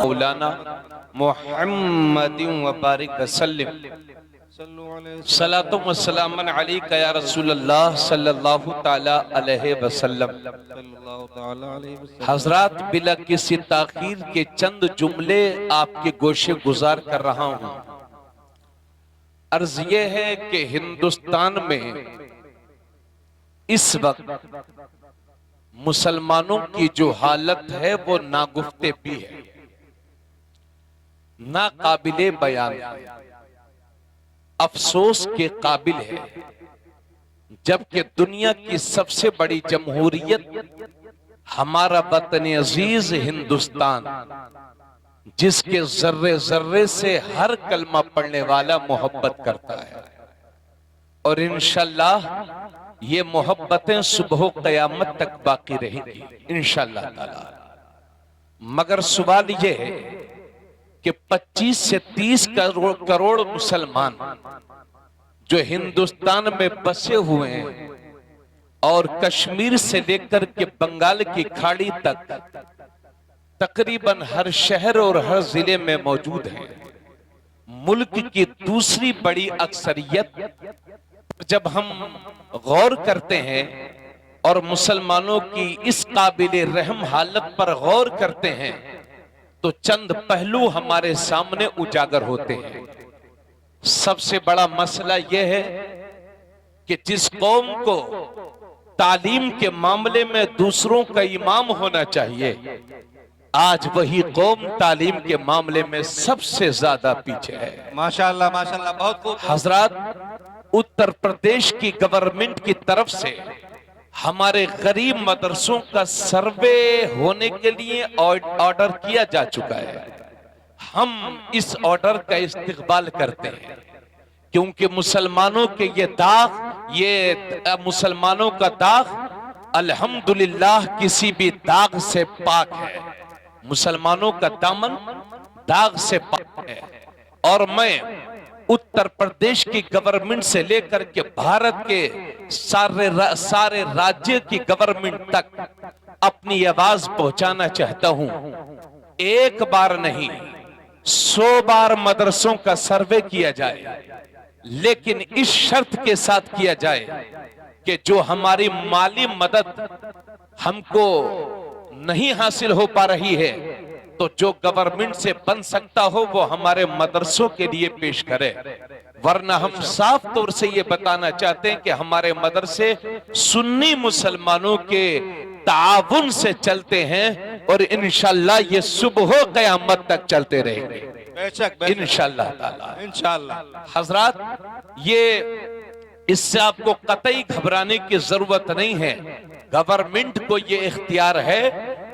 मौलाना मुहम्मदिन व बारिक वसल्लम सलातो व सलामन अलैका या रसूलल्लाह सल्लल्लाहु ताला अलैहि वसल्लम। हजरात, बिला किसी ताखीर के चंद जुमले आपके गोशे गुजार कर रहा हूं। अर्ज ये है कि हिंदुस्तान में इस वक्त मुसलमानों की जो हालत है वो नागुफ्ते भी है, ना काबिले बयान, अफसोस के काबिल है। जबकि दुनिया की सबसे बड़ी जमहूरियत हमारा वतन अजीज हिंदुस्तान, जिसके जर्रे जर्रे से हर कलमा पढ़ने वाला मोहब्बत करता है, और इंशाअल्लाह ये मोहब्बतें सुबह क़यामत तक बाकी रहेंगी इंशाअल्लाह ताला। मगर सवाल ये है कि 25 से 30 करोड़ मुसलमान जो हिंदुस्तान में बसे हुए हैं और कश्मीर से लेकर के बंगाल की खाड़ी तक तकरीबन हर शहर और हर जिले में मौजूद हैं। मुल्क की दूसरी बड़ी अक्सरियत, जब हम गौर करते हैं और मुसलमानों की इस काबिले रहम हालत पर गौर करते हैं तो चंद पहलू हमारे सामने उजागर होते हैं। सबसे बड़ा मसला यह है कि जिस कौम को तालीम के मामले में दूसरों का इमाम होना चाहिए, आज वही कौम तालीम के मामले में सबसे ज्यादा पीछे है। माशाअल्लाह माशाअल्लाह, बहुत खूब। हजरात, उत्तर प्रदेश की गवर्नमेंट की तरफ से हमारे गरीब मदरसों का सर्वे होने के लिए ऑर्डर किया जा चुका है। हम इस ऑर्डर का इस्तकबाल करते हैं क्योंकि मुसलमानों के ये मुसलमानों का दाग अल्हम्दुलिल्लाह किसी भी दाग से पाक है। मुसलमानों का दामन दाग से पाक है। और मैं उत्तर प्रदेश की गवर्नमेंट से लेकर के भारत के सारे राज्य की गवर्नमेंट तक अपनी आवाज पहुंचाना चाहता हूं। एक बार नहीं, 100 बार मदरसों का सर्वे किया जाए, लेकिन इस शर्त के साथ किया जाए कि जो हमारी माली मदद हमको नहीं हासिल हो पा रही है, तो जो गवर्नमेंट से बन सकता हो वो हमारे मदरसों के लिए पेश करे। वरना हम साफ तौर से ये बताना चाहते हैं कि हमारे मदरसे सुन्नी मुसलमानों के ताउन से चलते हैं और इंशाअल्लाह ये सुबह क़यामत तक चलते रहेंगे इंशाअल्लाह ताला। इंशाअल्लाह। हजरात, ये इससे आपको कतई घबराने की जरूरत नहीं है। गवर्नमेंट को ये इख्तियार है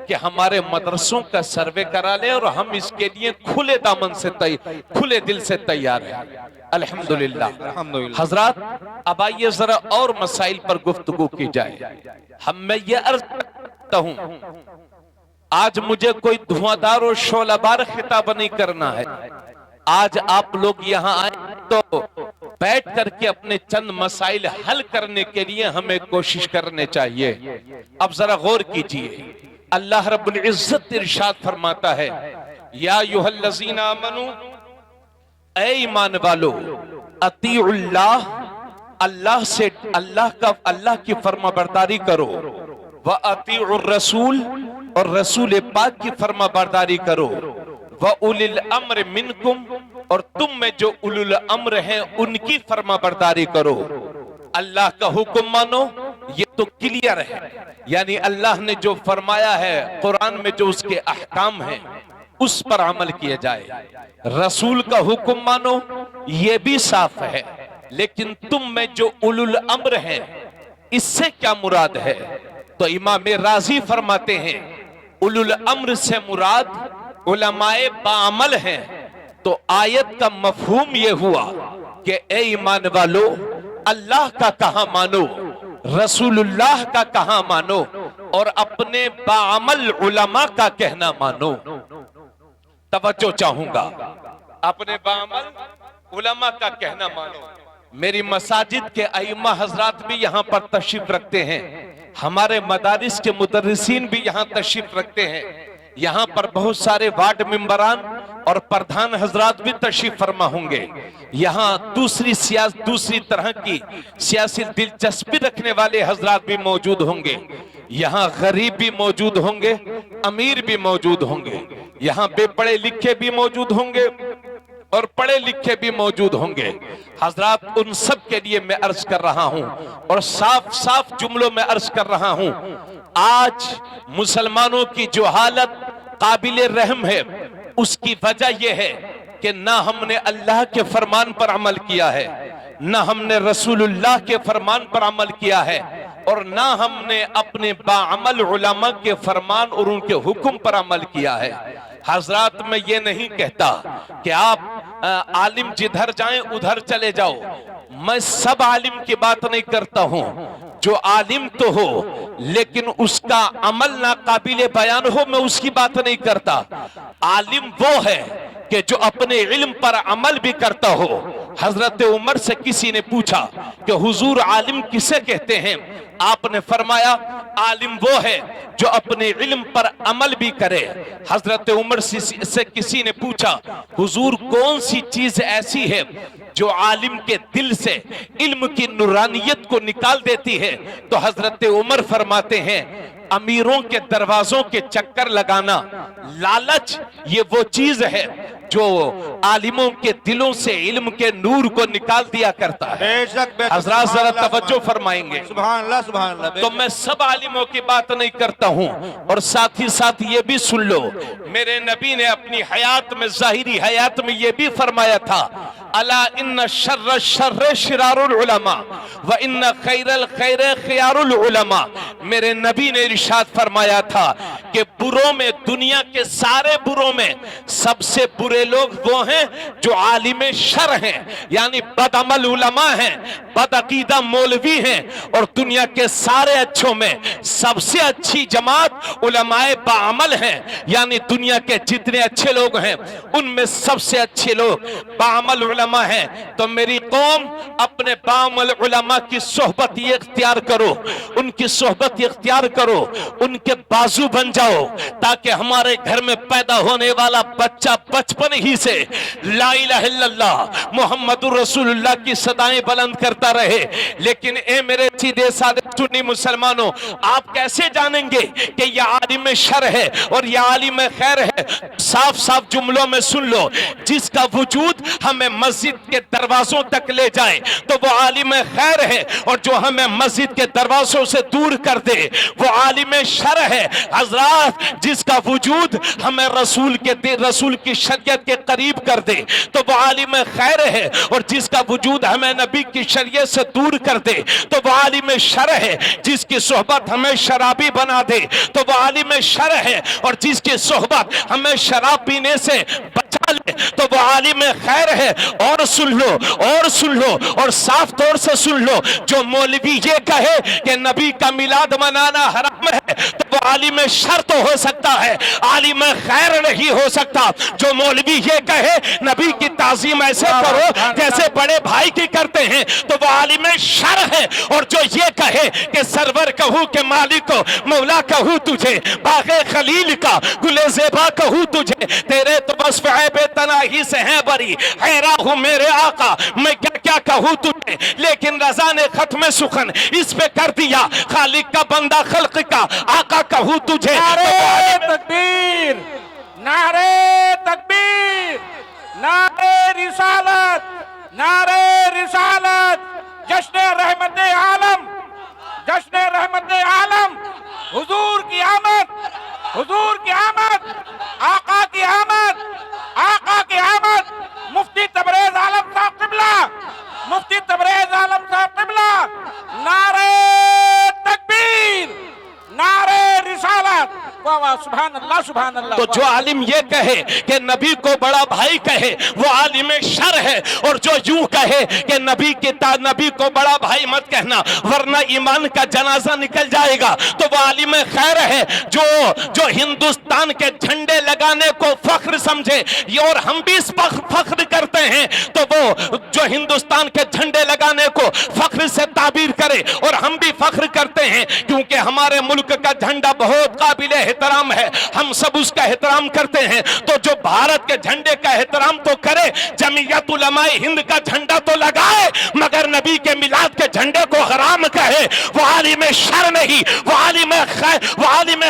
कि हमारे मदरसों का सर्वे करा ले और हम इसके लिए खुले दामन से खुले दिल से तैयार हैं अल्हम्दुलिल्लाह। हजरात, अब आइए जरा और मसाइल पर गुफ्तगू की जाए। मैं ये अर्ज करता हूं, आज मुझे कोई धुआंधार और शोलाबार खिताब नहीं करना है। आज आप लोग यहाँ आए तो बैठ करके अपने चंद मसाइल हल करने के लिए हमें कोशिश करने चाहिए। अब जरा गौर कीजिए, अल्लाह रब्बुल इज्जत इरशाद फरमाता है, या अय्युहल्लज़ीना आमनू, ऐ ईमान वालो, अतीउल्लाह, अल्लाह की फरमाबरदारी करो, व अतीउर रसूल, और रसूल पाक की फरमाबरदारी करो, व उलिल अम्र मिनकुम, और तुम में जो उलुल अम्र हैं उनकी फरमाबरदारी करो। अल्लाह का हुक्म मानो, ये तो क्लियर है, यानी अल्लाह ने जो फरमाया है कुरान में, जो उसके अहकाम हैं उस पर अमल किया जाए। रसूल का हुक्म मानो, ये भी साफ है, लेकिन तुम में जो उलुल अम्र हैं इससे क्या मुराद है? तो इमाम राजी फरमाते हैं, उलुल अम्र से मुराद उलमाए बाअमल हैं। तो आयत का मफहूम ये हुआ कि ए ईमान वालो, अल्लाह का कहा मानो, रसूलुल्लाह का कहा मानो, और अपने बाअमल उलमा का कहना मानो। तवज्जो चाहूंगा, अपने बाअमल उलमा का कहना मानो। मेरी मसाजिद के अइम्मा हजरात भी यहाँ पर तशरीफ रखते हैं, हमारे मदारिस के मुदर्रिसीन भी यहाँ तशरीफ रखते हैं। यहाँ पर बहुत सारे वार्ड मेंबरान और प्रधान हजरात भी तशरीफ फरमा होंगे। यहाँ दूसरी तरह की सियासी दिलचस्पी रखने वाले हजरात भी मौजूद होंगे। यहाँ गरीब भी मौजूद होंगे, अमीर भी मौजूद होंगे। यहाँ बेपढ़े लिखे भी मौजूद होंगे और पढ़े लिखे भी मौजूद होंगे। हजरात, उन सब के लिए मैं अर्ज कर रहा हूं और साफ साफ जुमलों में अर्ज कर रहा हूं, आज मुसलमानों की जो हालत काबिल रहम है, उसकी वजह यह है कि ना हमने अल्लाह के फरमान पर अमल किया है, ना हमने रसूलुल्लाह के फरमान पर अमल किया है, और ना हमने अपने बाअमल उलमा के फरमान और उनके हुक्म पर अमल किया है। हजरात, मैं ये नहीं कहता कि आप आलिम जिधर जाएं उधर चले जाओ, मैं सब आलिम की बात नहीं करता हूं। जो आलिम तो हो लेकिन उसका अमल ना काबिल बयान हो, मैं उसकी बात नहीं करता। आलिम वो है कि जो अपने इल्म पर अमल भी करता हो। हजरत उमर से किसी ने पूछा कि हुजूर आलिम किसे कहते हैं? आपने फरमाया आलिम वो है जो अपने इल्म पर अमल भी करे। हजरत उमर से किसी ने पूछा हुजूर कौन सी चीज ऐसी है जो आलिम के दिल से इल्म की नूरानियत को निकाल देती है? तो हजरत उमर फरमाते हैं अमीरों के दरवाजों के चक्कर लगाना, लालच, ये वो चीज है जो आलिमों के दिलों से इल्म के नूर को निकाल दिया करता है। हजरात जरा तवज्जो फरमाएंगे। सुभान अल्लाह, सुभान अल्लाह। तो मैं सब आलिमों की बात नहीं करता हूं, और साथ ही साथ ये भी सुन लो, मेरे नबी ने अपनी हयात में, जाहिरी हयात में ये भी फरमाया था, अला इन्न शर्र शर्र शिरारुल उलमा व इन्न खैरल खैर खियारुल उलमा। मेरे नबी ने इरशाद फरमाया था कि बुरों में, दुनिया के सारे बुरों में सबसे बुरे लोग वो हैं जो आलिम शर हैं, यानी बदअमल उलमा हैं, बदअकीदा मौलवी हैं। और दुनिया के सारे अच्छों में सबसे अच्छी जमात उलमाए बाअमल हैं, यानी दुनिया के जितने अच्छे लोग हैं उनमें सबसे अच्छे लोग बाअमल उलमा हैं। तो मेरी कौम, अपने बाअमल उलमा की सोहबत ये इख्तियार करो, उनकी सोहबत इख्तियार करो, उनके बाजू बन जाओ, ताकि हमारे घर में पैदा होने वाला बच्चा बचपन ही से ला इलाहा इल्लल्लाह मुहम्मदुर रसूलुल्लाह की सदाएं बुलंद करता रहे। लेकिन ए मेरे सीधे साधे सुन्नी मुसलमानों, आप कैसे जानेंगे कि यह आलिम शर है और यह आलिम खैर है? साफ साफ जुमलों में सुन लो, जिसका वजूद हमें मस्जिद के दरवाजों तक ले जाए तो वो आलिम खैर है, और जो हमें मस्जिद के दरवाजों से दूर कर दे वो आलिम शर है। हजरात, जिसका वजूद हमें रसूल की शरीयत के करीब कर दे तो वो आलिम खैर है, और जिसका वजूद हमें नबी की शरीयत से दूर कर दे तो वो आलिम शर है। जिसकी सोहबत हमें शराबी बना दे तो वो आलिम शर है, और जिसकी सोहबत हमें शराब पीने से बचा ले तो वो आलिम खैर है। और सुन लो, और सुन लो, और साफ तौर से सुन लो, जो मौलवी ये कहे कि नबी का मिलाद मनाना हराम है तो वो आलिम शर तो हो सकता है, आलिम खैर नहीं हो सकता। जो मौलवी ये कहे नबी की ताजीम ऐसे करो जैसे बड़े भाई की करते हैं तो वो आलिम शर है, और जो ये कहे कि सरवर कहूँ के मालिक को मौला कहूँ तुझे, बागे खलील का गुले ज़ेबा कहूँ तुझे, तेरे तो बस बेतनाही से है बरी, हैरा हूँ मेरे आका, मैं क्या क्या कहूँ तुझे। लेकिन रजा ने खत्म सुखन इस पे कर दिया, खालिक का बंदा खल्क का आका कहूँ तुझे। नारे तकबीर, नारे तकबीर, नारे रिसालत, नारे रिसालत, जश्न रहमत आलम, जश्न रहमत आलम, हुजूर की आमद, हुजूर की आमद, आका की आमद, आका की आमद। मुफ्ती तबरेज आलम साहब क़िबला, मुफ्ती तबरेज आलम साहब क़िबला, नारे तकबीर, नारे रिसालत। वाह वाह, सुभान अल्लाह, सुभान अल्लाह। तो जो आलिम ये कहे कि नबी को बड़ा भाई कहे वो आलिम शर है, और जो यूं कहे कि नबी को बड़ा भाई मत कहना वरना ईमान का जनाजा निकल जाएगा, तो वो आलिम खैर है। जो हिंदुस्तान के झंडे लगाने को फख्र समझे, और हम भी इस फख्र करते हैं, तो वो जो हिंदुस्तान के झंडे लगाने को फख्र से ताबीर करे, और हम भी फख्र करते हैं क्योंकि हमारे मुल्क का झंडा बहुत काबिल एहतराम है, हम सब उसका एहतराम करते हैं। तो जो भारत के झंडे का एहतराम तो करे, जमीयत उलमाए हिंद का झंडा तो लगाए, मगर नबी के मिलाद के झंडे को हराम कहे, वो आलिम शर नहीं, वो आलिम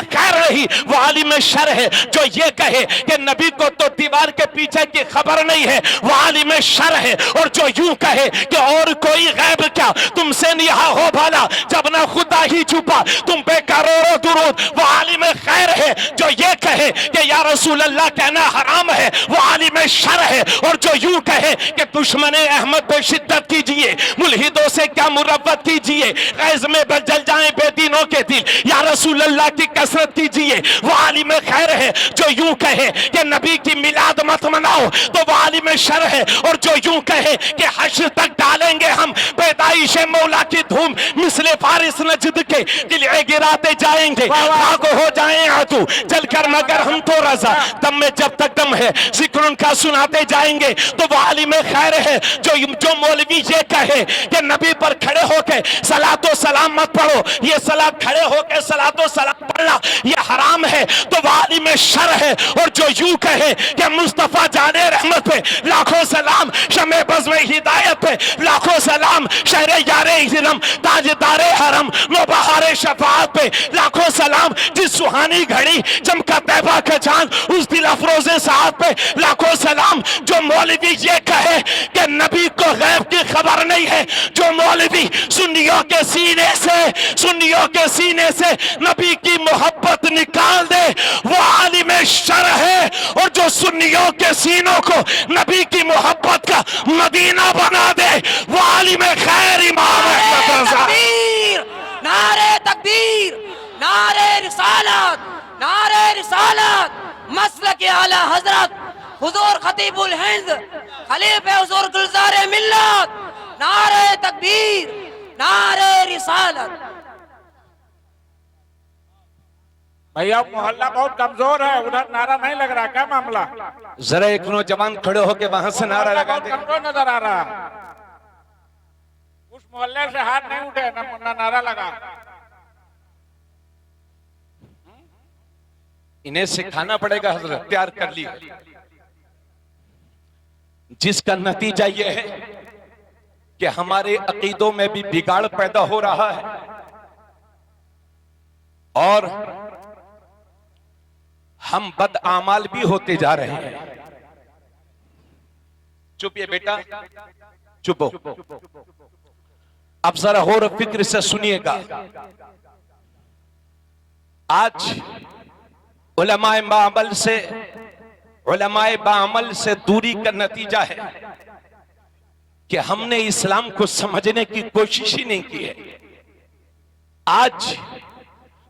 खैर नहीं, वो आलिम शर है। जो ये कहे कि नबी को तो दीवार के पीछे की खबर नहीं है, वो आलिम शर है। और जो यूं कहे कि और कोई गैब क्या तुमसे निहा हो भला, जब ना खुदा ही छुपा तुम पे करोड़ों दुरूद, वो आलिम खैर है। जो ये कहे कि या रसूल अल्लाह कहना हराम है, वो आलिम शर है। और जो यूं कहे कि दुश्मने अहमद पे शिद्दत कीजिए, मुल्हिदों से क्या मुरव्वत कीजिए, गैज़ में जल जाएं बेदीनों के दिल, या रसूल अल्लाह की कसरत कीजिए, वो आलिम खैर है। जो यूं कहे कि नबी की मिलाद मत मनाओ, तो वो आलिम शर है। और जो यूं कहे कि हश्र तक डालेंगे हम पैदाइश मौला की धूम, मिसले फारिस नजद के दिले गिराते जाएंगे, खाक हो जाएं आंसू जलकर मगर हम तो रजा, दम में जब तक दम है जिक्र उनका सुनाते जाएंगे, तो वो आलिम खैर है। जो मौलवी ये कहे कि नबी पर खड़े होके सलातो सलाम मत पढ़ो, ये सलात खड़े होके सलातो सलाम पढ़ना ये हराम है, तो वो आलिम शर है। और जो यूं कहे कि मुस्तफा जाने रहमत पे लाखों सलाम, शमे बज़्म हिदायत पे लाखों सलाम, शहरे यारे हिरम ताजदारे हरम व बहारे शफाअत पे लाखों सलाम, जिस सुहानी घड़ी चमका तैबा का चांद उस दिल अफरोज़े साथ पे लाखों सलाम। जो मौलवी ये कहे कि नबी को गैब की खबर नहीं है, जो मौलवी सुन्नियों के सीने से नबी की मोहब्बत निकाल दे, वो आलिम शर है। और जो सुन्नियों के सीनों को नबी की मोहब्बत का मदीना बना दे, वो आलिम खैर इमाम अहमद रज़ा। नारे तकबीर, नारे रिसालत, नारे रिसालत, मसलक आला हजरत हुजूर खतीबुल हिंद खलीफे हुजूर गुलज़ारे मिल्लत, नारे तकबीर, नारे रिसालत। भैया मोहल्ला बहुत कमजोर है, उधर नारा नहीं लग रहा, क्या मामला? जरा एक नौजवान खड़े होके वहां से नारा लगा दे। कमजोर नजर आ रहा, उस मोहल्ले से हाथ नहीं उठे ना नारा लगा। इन्हें सिखाना पड़ेगा हजरत, प्यार कर लिया, जिसका नतीजा यह है कि हमारे अकीदों में भी बिगाड़ पैदा हो रहा है, और हम बदआमाल भी होते जा रहे हैं। चुप ये बेटा, चुप हो। अब जरा गौर फिक्र से सुनिएगा। आज उलमाए बाअमल से दूरी का नतीजा है कि हमने इस्लाम को समझने की कोशिश ही नहीं की है। आज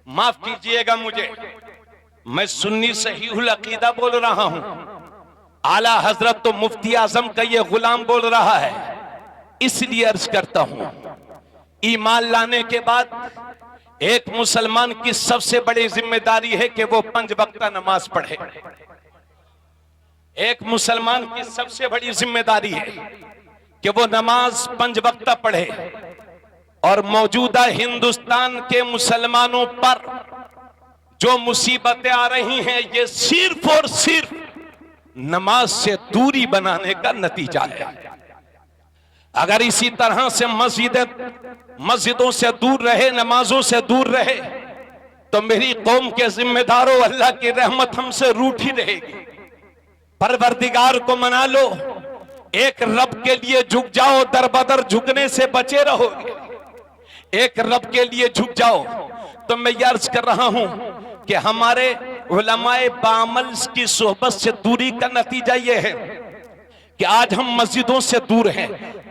माफ कीजिएगा मुझे, मैं सुन्नी सहीहुल अकीदा बोल रहा हूं, आला हजरत तो मुफ्ती आजम का ये गुलाम बोल रहा है, इसलिए अर्ज करता हूं, ईमान लाने के बाद एक मुसलमान की सबसे बड़ी जिम्मेदारी है कि वो 5 वक्ता नमाज पढ़े। एक मुसलमान की सबसे बड़ी जिम्मेदारी है कि वो नमाज 5 वक्ता पढ़े। और मौजूदा हिंदुस्तान के मुसलमानों पर जो मुसीबतें आ रही हैं, ये सिर्फ और सिर्फ नमाज से दूरी बनाने का नतीजा है। अगर इसी तरह से मस्जिदों से दूर रहे, नमाजों से दूर रहे, तो मेरी कौम के जिम्मेदारों, अल्लाह की रहमत हमसे रूठी रहेगी। परवरदिगार को मना लो, एक रब के लिए झुक जाओ, दरबदर झुकने से बचे रहोगे। एक रब के लिए झुक जाओ। तो मैं ये अर्ज कर रहा हूं कि हमारे उलमाए बाअमल की सोहबत से दूरी का नतीजा यह है कि आज हम मस्जिदों से दूर हैं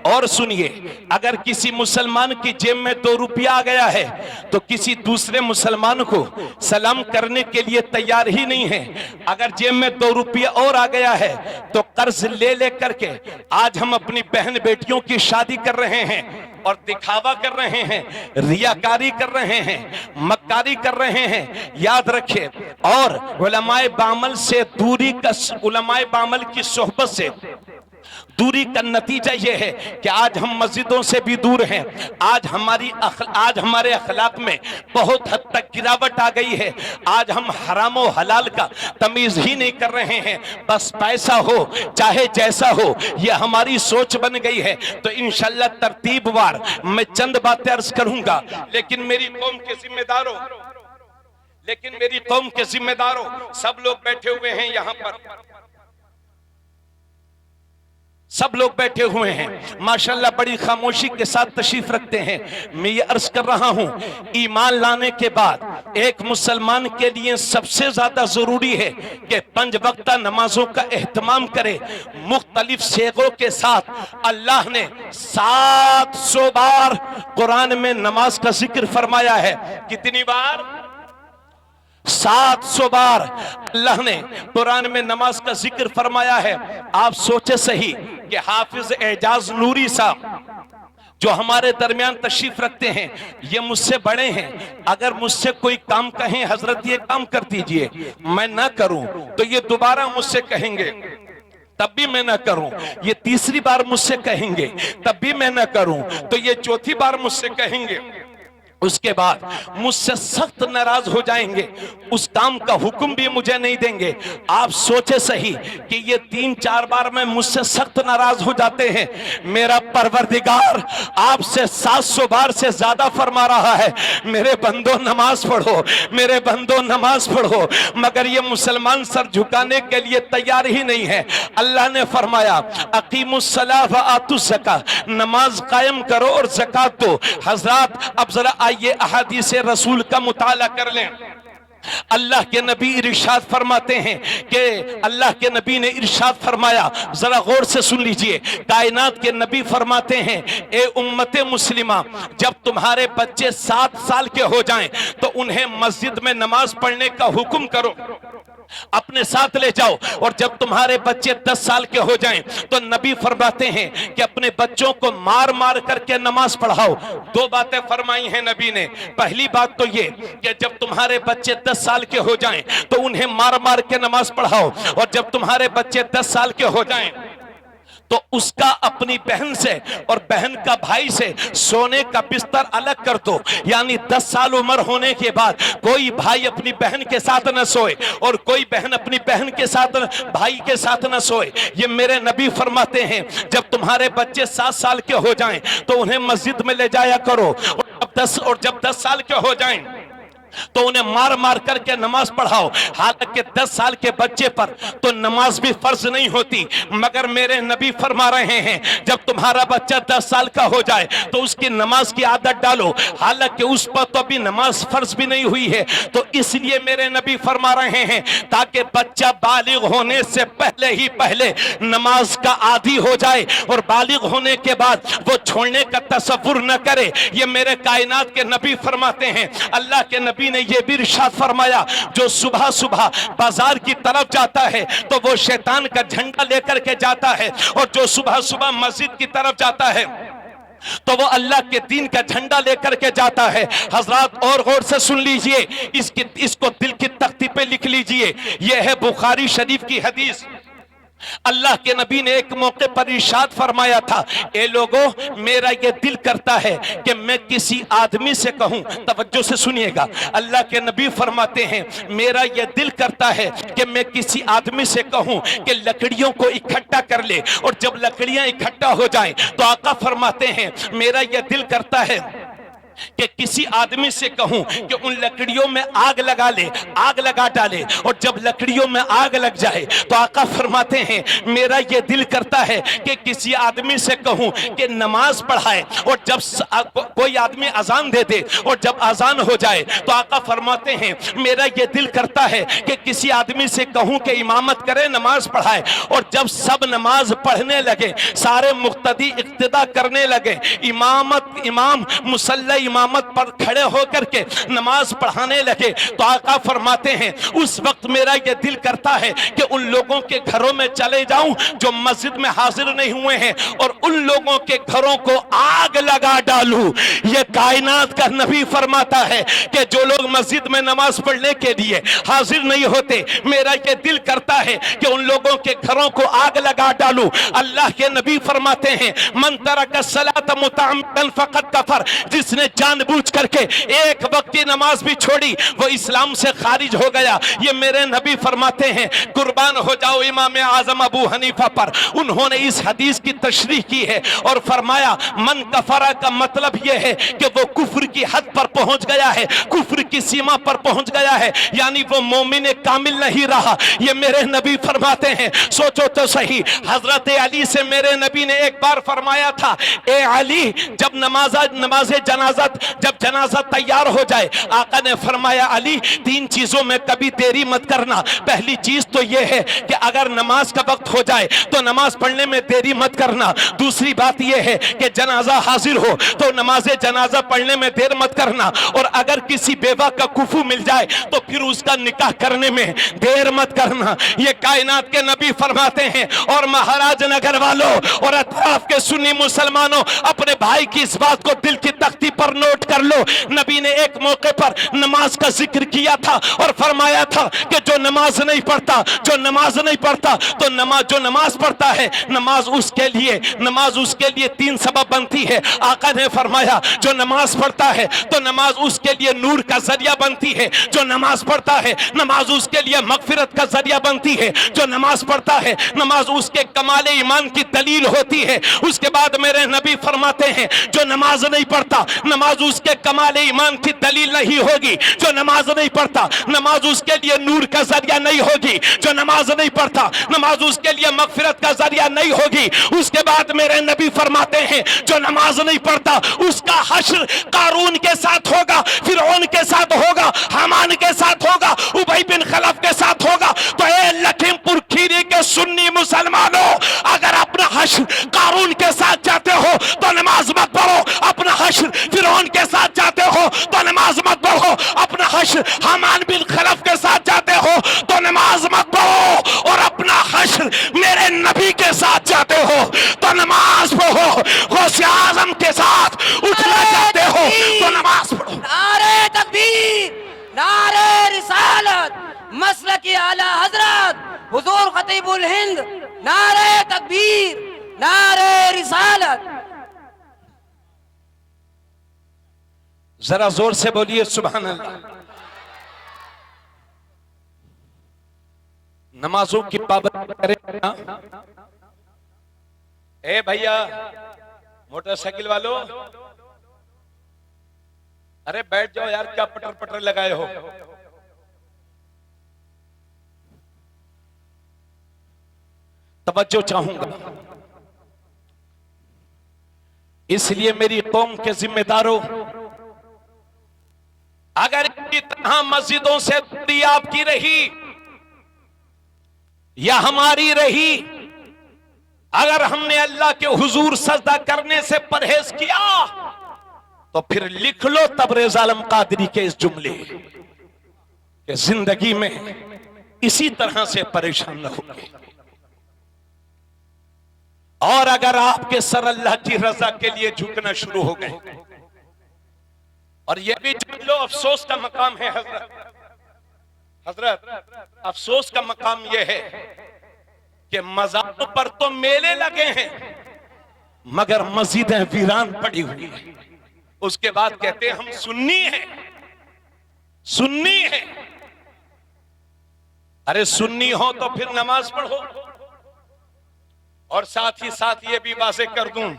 और सुनिए, अगर किसी मुसलमान की जेब में 2 रुपया आ गया है तो किसी दूसरे मुसलमान को सलाम करने के लिए तैयार ही नहीं है। अगर जेब में 2 रुपया और आ गया है तो कर्ज ले ले करके आज हम अपनी बहन बेटियों की शादी कर रहे हैं और दिखावा कर रहे हैं, रियाकारी कर रहे हैं, मक्कारी कर रहे हैं। याद रखिए, और उलमाए बामल से दूरी का, उलमाए बामल की सोहबत से दूरी का नतीजा यह है कि आज हम मस्जिदों से भी दूर हैं। आज हमारे अखलाक में बहुत हद तक गिरावट आ गई है। आज हम हराम और हलाल का तमीज ही नहीं कर रहे हैं। बस पैसा हो चाहे जैसा हो, यह हमारी सोच बन गई है। तो इंशाल्लाह तरतीबवार मैं चंद बातें अर्ज करूंगा, लेकिन मेरी कौम के जिम्मेदारों सब लोग बैठे हुए हैं यहाँ पर, सब लोग बैठे हुए हैं माशाल्लाह, बड़ी खामोशी के साथ तशरीफ रखते हैं। मैं ये अर्ज कर रहा हूं, ईमान लाने के बाद एक मुसलमान के लिए सबसे ज्यादा जरूरी है कि 5 वक्ता नमाजों का एहतमाम करे मुख्तलिफ सेगों के साथ। अल्लाह ने 700 बार कुरान में नमाज का जिक्र फरमाया है। कितनी बार? 700 बार अल्लाह ने कुरान में नमाज का जिक्र फरमाया है। आप सोचे सही कि हाफिज एजाज नूरी साहब जो हमारे दरमियान तशरीफ रखते हैं, ये मुझसे बड़े हैं। अगर मुझसे कोई काम कहें, हजरत ये काम कर दीजिए, मैं ना करूं तो ये दोबारा मुझसे कहेंगे, तब भी मैं ना करूं। ये तीसरी बार मुझसे कहेंगे, तब भी मैं ना करूं, तो ये चौथी बार मुझसे कहेंगे। उसके बाद मुझसे सख्त नाराज हो जाएंगे, उस काम का हुक्म भी मुझे नहीं देंगे। आप सोचे सही कि ये 3-4 बार में मुझसे सख्त नाराज हो जाते हैं। मेरा परवरदिगार आपसे 700 बार से ज्यादा फरमा रहा है, मेरे बंदो नमाज पढ़ो, मेरे बंदो नमाज पढ़ो। मगर ये मुसलमान सर झुकाने के लिए तैयार ही नहीं है। अल्लाह ने फरमाया अकीमुस्सलाह व आतुज़ ज़का, नमाज कायम करो और ज़कात दो। हजरात अब जरा आइए अहादीस रसूल का मुताला कर लें। अल्लाह के नबी इरशाद फरमाते हैं कि अल्लाह के नबी ने इरशाद फरमाया, जरा गौर से सुन लीजिए। कायनात के नबी फरमाते हैं, ए उम्मते मुस्लिमा, जब तुम्हारे बच्चे 7 साल के हो जाएं तो उन्हें मस्जिद में नमाज पढ़ने का हुक्म करो, अपने साथ ले जाओ। और जब तुम्हारे बच्चे 10 साल के हो जाएं तो नबी फरमाते हैं कि अपने बच्चों को मार मार करके नमाज पढ़ाओ। 2 बातें फरमाई हैं नबी ने। पहली बात तो ये कि जब तुम्हारे बच्चे 10 साल के हो जाएं तो उन्हें मार मार के नमाज पढ़ाओ, और जब तुम्हारे बच्चे 10 साल के हो जाएं तो उसका अपनी बहन से और बहन का भाई से सोने का बिस्तर अलग कर दो। यानी 10 साल उम्र होने के बाद कोई भाई अपनी बहन के साथ न सोए और कोई बहन अपनी बहन के साथ, भाई के साथ न सोए। ये मेरे नबी फरमाते हैं, जब तुम्हारे बच्चे 7 साल के हो जाएं तो उन्हें मस्जिद में ले जाया करो, और जब 10 साल के हो जाएं तो उन्हें मार मार करके नमाज पढ़ाओ। हालांकि 10 साल के बच्चे पर तो नमाज भी फर्ज नहीं होती, मगर मेरे नबी फरमा रहे हैं जब तुम्हारा बच्चा 10 साल का हो जाए तो उसकी नमाज की आदत डालो। हालांकि उस पर तो अभी नमाज फर्ज भी नहीं हुई है, तो इसलिए मेरे नबी फरमा रहे हैं ताकि बच्चा बालिग होने से पहले ही पहले नमाज का आदी हो जाए और बालिग होने के बाद वो छोड़ने का तसव्वुर न करे। ये मेरे कायनात के नबी फरमाते हैं। अल्लाह के नबी ने यह भी इरशाद फरमाया, जो सुबह सुबह बाजार की तरफ जाता है तो वो शैतान का झंडा लेकर के जाता है, और जो सुबह सुबह मस्जिद की तरफ जाता है तो वो अल्लाह के दीन का झंडा लेकर के जाता है। हजरात और गौर से सुन लीजिए, इसको दिल की तख्ती पे लिख लीजिए। यह है बुखारी शरीफ की हदीस। अल्लाह के नबी ने एक मौके पर इरशाद फरमाया था, ए लोगों, मेरा ये दिल करता है कि मैं किसी आदमी से कहूं, तवज्जो से सुनिएगा। अल्लाह के नबी फरमाते हैं, मेरा ये दिल करता है कि मैं किसी आदमी से कहूं कि लकड़ियों को इकट्ठा कर ले, और जब लकड़ियां इकट्ठा हो जाएं तो आका फरमाते हैं, मेरा ये दिल करता है कि किसी आदमी से कहूं कि उन लकड़ियों में आग लगा ले, आग लगा डाले, और जब लकड़ियों में आग लग जाए तो आका फरमाते हैं मेरा ये दिल करता है कि किसी आदमी से कहूं कि नमाज पढ़ाए, और जब कोई आदमी अजान दे दे और जब अजान हो जाए तो आका फरमाते हैं मेरा ये दिल करता है कि किसी आदमी से कहूं कि इमामत करे, नमाज पढ़ाए, और जब सब नमाज पढ़ने लगे, सारे मुक्तदी इक्तिदा करने लगे, इमाम मुसल्ला इमामत पर खड़े होकर के नमाज पढ़ाने लगे, तो आका फरमाते हैं उस वक्त मेरा यह दिल करता है कि उन लोगों के घरों में चले जाऊं जो मस्जिद में हाजिर नहीं हुए हैं और उन लोगों के घरों को आग लगा डालूं। यह कायनात का नबी फरमाता है कि जो लोग मस्जिद में नमाज पढ़ने के लिए हाजिर नहीं होते, मेरा यह दिल करता है कि उन लोगों के घरों को आग लगा डालूं। अल्लाह के नबी फरमाते हैं मन तरका सलात मुतअम्मिदन फक़द कफर, जिसने जानबूझ करके एक वक्त की नमाज भी छोड़ी वो इस्लाम से खारिज हो गया। ये मेरे नबी फरमाते हैं, कुर्बान हो जाओ इमाम आजम अबू हनीफा पर, उन्होंने इस हदीस की तशरीह की है और फरमाया मन कफरा का मतलब यह है कि वो कुफ्र की हद पर पहुंच गया है, कुफ्र की सीमा पर पहुंच गया है, यानी वो मोमिन कामिल नहीं रहा। ये मेरे नबी फरमाते हैं। सोचो तो सही, हजरत अली से मेरे नबी ने एक बार फरमाया था, ए अली जब नमाज जब जनाजा तैयार हो जाए, आका ने फरमाया अली तीन चीजों में कभी देरी मत करना। पहली चीज तो यह है कि अगर नमाज का वक्त हो जाए तो नमाज पढ़ने में देरी मत करना। दूसरी बात यह है कि जनाजा हाजिर हो तो नमाज जनाजा पढ़ने में देर मत करना, और अगर किसी बेवा का कुफू मिल जाए तो फिर उसका निकाह करने में देर मत करना। ये कायनात के नबी फरमाते हैं। और महाराज नगर वालों और अतराफ के सुन्नी मुसलमानों, अपने भाई की इस बात को दिल की तख्ती पर नोट कर लो। नबी ने एक मौके पर नमाज का जिक्र किया था और फरमाया था कि जो नमाज नहीं पढ़ता तो जो नमाज पढ़ता है, नमाज उसके लिए तीन सबब बनती है। आका ने फरमाया जो नमाज पढ़ता है तो नमाज उसके लिए नूर का जरिया बनती है, जो नमाज पढ़ता है नमाज उसके लिए मगफिरत का जरिया बनती है, जो नमाज पढ़ता है नमाज उसके कमाल ईमान की दलील होती है। उसके बाद मेरे नबी फरमाते हैं जो नमाज नहीं पढ़ता नमाज उसके कमाल ईमान की दलील नहीं होगी, जो नमाज नहीं पढ़ता नमाज उसके लिए नूर का जरिया नहीं होगी, जो नमाज नहीं पढ़ता नमाज उसके लिए मगफिरत का जरिया नहीं होगी। उसके बाद मेरे नबी फरमाते हैं जो नमाज नहीं पढ़ता उसका हश्र कारून के साथ होगा, फिरौन के साथ होगा, हामान के साथ होगा, उबई बिन खलफ के साथ होगा। तो ए लखीमपुर खीरी के सुन्नी मुसलमानों, अगर अपना हश्र कारून के साथ जाते हो तो नमाज मत पढ़ो, अपना हश्र फिरौन के साथ जाते हो तो नमाज मत पढ़ो, अपना हश्र हामान बिन खलफ के साथ जाते हो तो नमाज मत पढ़ो, और अपना हश्र मेरे नबी के साथ जाते हो तो नमाज पढ़ो, गौसे आजम के साथ उठना चाहते हो तो नमाज पढ़ो। नारे तकबीर, नारे रिसालत, मसलक आला हजरत हुजूर खतीबुल हिंद, नारे तकबीर, नारे रिसालत। जरा जोर से बोलिए सुभान अल्लाह। नमाजों की पाबंदी करें। ए भैया मोटरसाइकिल वालों, अरे बैठ जाओ यार, क्या पटर पटर लगाए हो। तवज्जो चाहूंगा, इसलिए मेरी कौम के जिम्मेदारों, अगर इतना मस्जिदों से दूरी आपकी रही या हमारी रही, अगर हमने अल्लाह के हुजूर सजदा करने से परहेज किया तो फिर लिख लो तबरेज आलम कादरी के इस जुमले कि जिंदगी में इसी तरह से परेशान रहोगे। और अगर आपके सर अल्लाह की रजा के लिए झुकना शुरू हो गए, और यह भी जान लो अफसोस का मकाम है हजरत, अफसोस का मकाम यह है कि मज़ारों पर तो मेले लगे हैं मगर मस्जिदें वीरान पड़ी हुई हैं। उसके बाद कहते हैं हम सुन्नी हैं, सुन्नी हैं। अरे सुन्नी हो तो फिर नमाज पढ़ो। और साथ ही साथ ये भी वाज़ेह कर दूं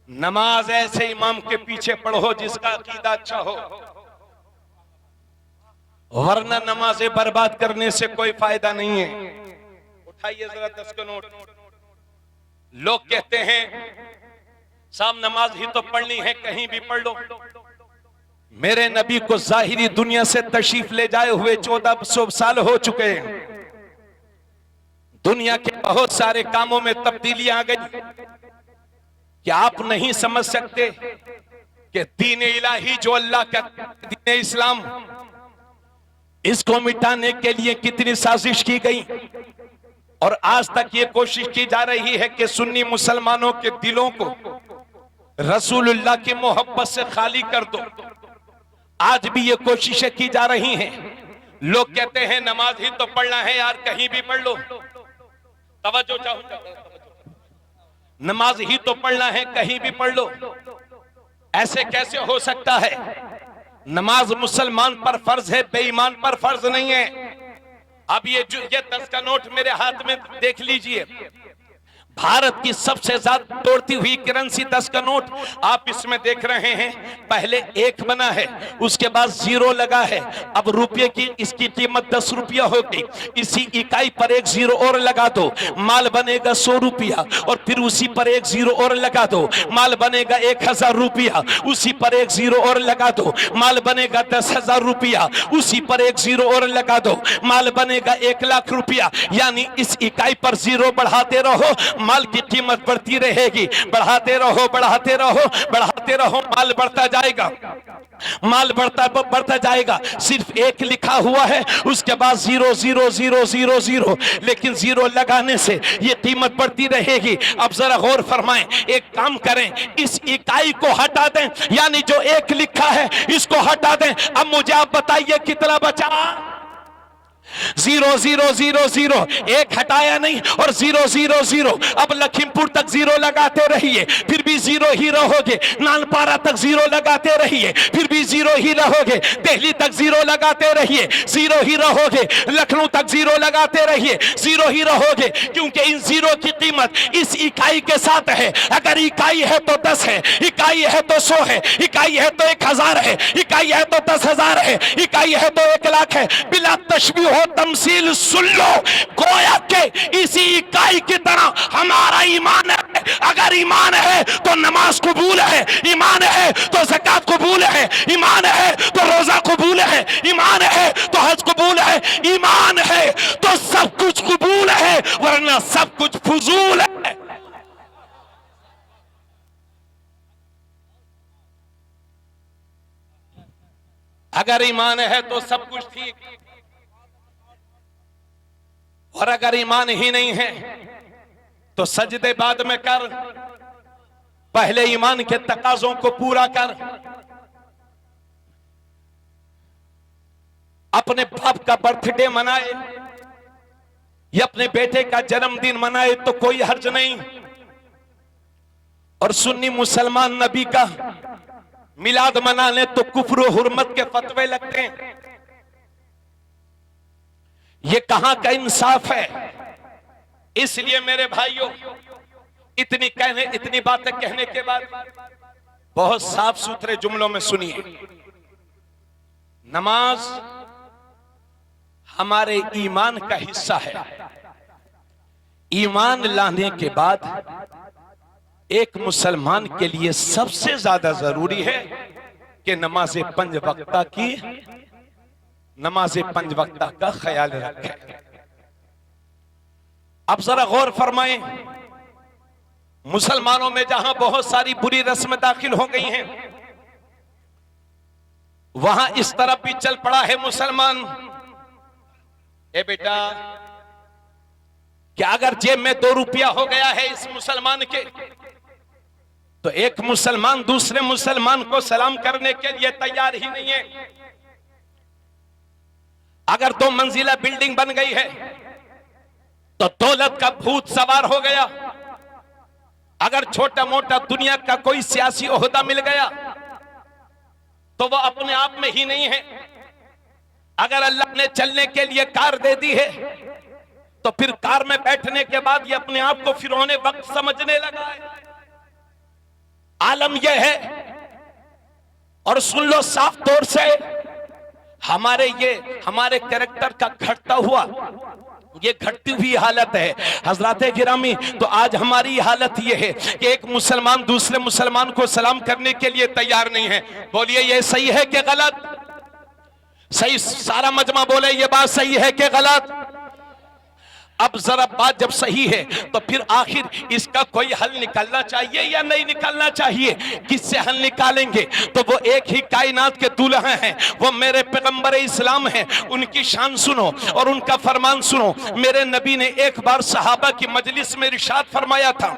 नमाज ऐसे इमाम के पीछे पढ़ो जिसका अकीदा अच्छा हो, वरना नमाजें बर्बाद करने से कोई फायदा नहीं है। उठाइए जरा 10 का नोट। लोग कहते हैं साहब नमाज ही तो पढ़नी है, कहीं भी पढ़ लो। मेरे नबी को जाहिरी दुनिया से तशरीफ ले जाए हुए 1400 साल हो चुके हैं। दुनिया के बहुत सारे कामों में तब्दीली आ गई। क्या आप नहीं समझ सकते कि दीन इलाही जो अल्लाह का दीन इस्लाम, इसको मिटाने के लिए कितनी साजिश की गई, और आज तक ये कोशिश की जा रही है कि सुन्नी मुसलमानों के दिलों को रसूलुल्लाह की मोहब्बत से खाली कर दो। आज भी ये कोशिशें की जा रही हैं। लोग कहते हैं नमाज ही तो पढ़ना है यार, कहीं भी पढ़ लो। तवज्जो चाहूंगा, नमाज ही तो पढ़ना है, कहीं भी पढ़ लो। ऐसे कैसे हो सकता है? नमाज मुसलमान पर फर्ज है, बेईमान पर फर्ज नहीं है। अब ये 10 का नोट मेरे हाथ में देख लीजिए। भारत की सबसे ज्यादा तोड़ती हुई करेंसी 10 का नोट आप इसमें देख रहे हैं। पहले 1 बना है, उसके बाद 0 लगा है। अब रुपये की इसकी कीमत 10 रुपया हो गई। इसी इकाई पर 1 0 और लगा दो, माल बनेगा 100 रुपया। और फिर उसी पर 1 0 और लगा दो, माल बनेगा 1000 रुपया। उसी पर 1 0 और लगा दो, माल बनेगा 10,000 रुपया। उसी पर 1 0 और लगा दो, माल बनेगा 1 लाख रुपया। यानी इस इकाई पर 0 बढ़ाते रहो, माल की कीमत बढ़ती रहेगी। बढ़ाते रहो, बढ़ाते रहो, बढ़ाते रहो, माल बढ़ता जाएगा, माल बढ़ता जाएगा। सिर्फ 1 लिखा हुआ है, उसके बाद 0 0 0 0 0, लेकिन 0 लगाने से ये कीमत बढ़ती रहेगी। अब जरा गौर फरमाएं, एक काम करें, इस इकाई को हटा दें, यानी जो 1 लिखा है इसको हटा दें। अब मुझे आप बताइए कितना बचा? 0 0 0 0, 1 हटाया नहीं और 0 0 0। अब लखीमपुर तक 0 लगाते रहिए, फिर भी 0 ही रहोगे। नालपारा तक 0 लगाते रहिए, फिर भी 0 ही रहोगे। दिल्ली तक 0 लगाते रहिए, 0 ही रहोगे। लखनऊ तक 0 लगाते रहिए, 0 ही रहोगे। क्योंकि इन 0 की कीमत इस इकाई के साथ है। अगर इकाई है तो 10 है, इकाई है तो 100 है, इकाई है तो 1000 है, इकाई है तो 10,000 है, इकाई है तो 1 लाख है। बिला तशबीह हो तमसील सुन लो, गोया के इसी इकाई की तरह हमारा ईमान है। अगर ईमान है तो नमाज कबूल है, ईमान है तो ज़कात कबूल है, ईमान है तो रोजा कबूल है, ईमान है तो हज कबूल है, ईमान है तो सब कुछ कबूल है, वरना सब कुछ फजूल है। अगर ईमान है तो सब कुछ ठीक, और अगर ईमान ही नहीं है तो सजदे बाद में कर, पहले ईमान के तकाजों को पूरा कर। अपने बाप का बर्थडे मनाए या अपने बेटे का जन्मदिन मनाए तो कोई हर्ज नहीं। और सुन्नी मुसलमान नबी का मिलाद मनाने तो कुफ्र हुर्मत के फतवे लगते हैं। ये कहां का इंसाफ है? इसलिए मेरे भाइयों, इतनी बातें कहने के बाद बहुत साफ सुथरे जुमलों में सुनिए। नमाज हमारे ईमान का हिस्सा है। ईमान लाने के बाद एक मुसलमान के लिए सबसे ज्यादा जरूरी है कि नमाज 5 वक्ता की, नमाज 5 वक्ता का ख्याल रखें। अब जरा गौर फरमाएं, मुसलमानों में जहां बहुत सारी बुरी रस्में दाखिल हो गई हैं, वहां इस तरफ भी चल पड़ा है मुसलमान। ए बेटा, क्या अगर जेब में 2 रुपया हो गया है इस मुसलमान के, तो एक मुसलमान दूसरे मुसलमान को सलाम करने के लिए तैयार ही नहीं है। अगर 2 मंजिला बिल्डिंग बन गई है तो दौलत का भूत सवार हो गया। अगर छोटा मोटा दुनिया का कोई सियासी ओहदा मिल गया तो वह अपने आप में ही नहीं है। अगर अल्लाह ने चलने के लिए कार दे दी है तो फिर कार में बैठने के बाद ये अपने आप को फिरौने वक्त समझने लगा है। आलम यह है, और सुन लो साफ तौर से, हमारे कैरेक्टर का घटता हुआ, ये घटती हुई हालत है हजराते गिरामी। तो आज हमारी हालत ये है कि एक मुसलमान दूसरे मुसलमान को सलाम करने के लिए तैयार नहीं है। बोलिए ये सही है कि गलत? सही, सारा मजमा बोले ये बात सही है कि गलत? अब जरा बात जब सही है तो फिर आखिर इसका कोई हल निकालना चाहिए या नहीं निकालना चाहिए? किससे हल निकालेंगे? तो वो एक ही कायनात के दूल्हा हैं, वो मेरे पैगंबर इस्लाम हैं। उनकी शान सुनो और उनका फरमान सुनो। मेरे नबी ने एक बार सहाबा की मजलिस में इरशाद फरमाया था,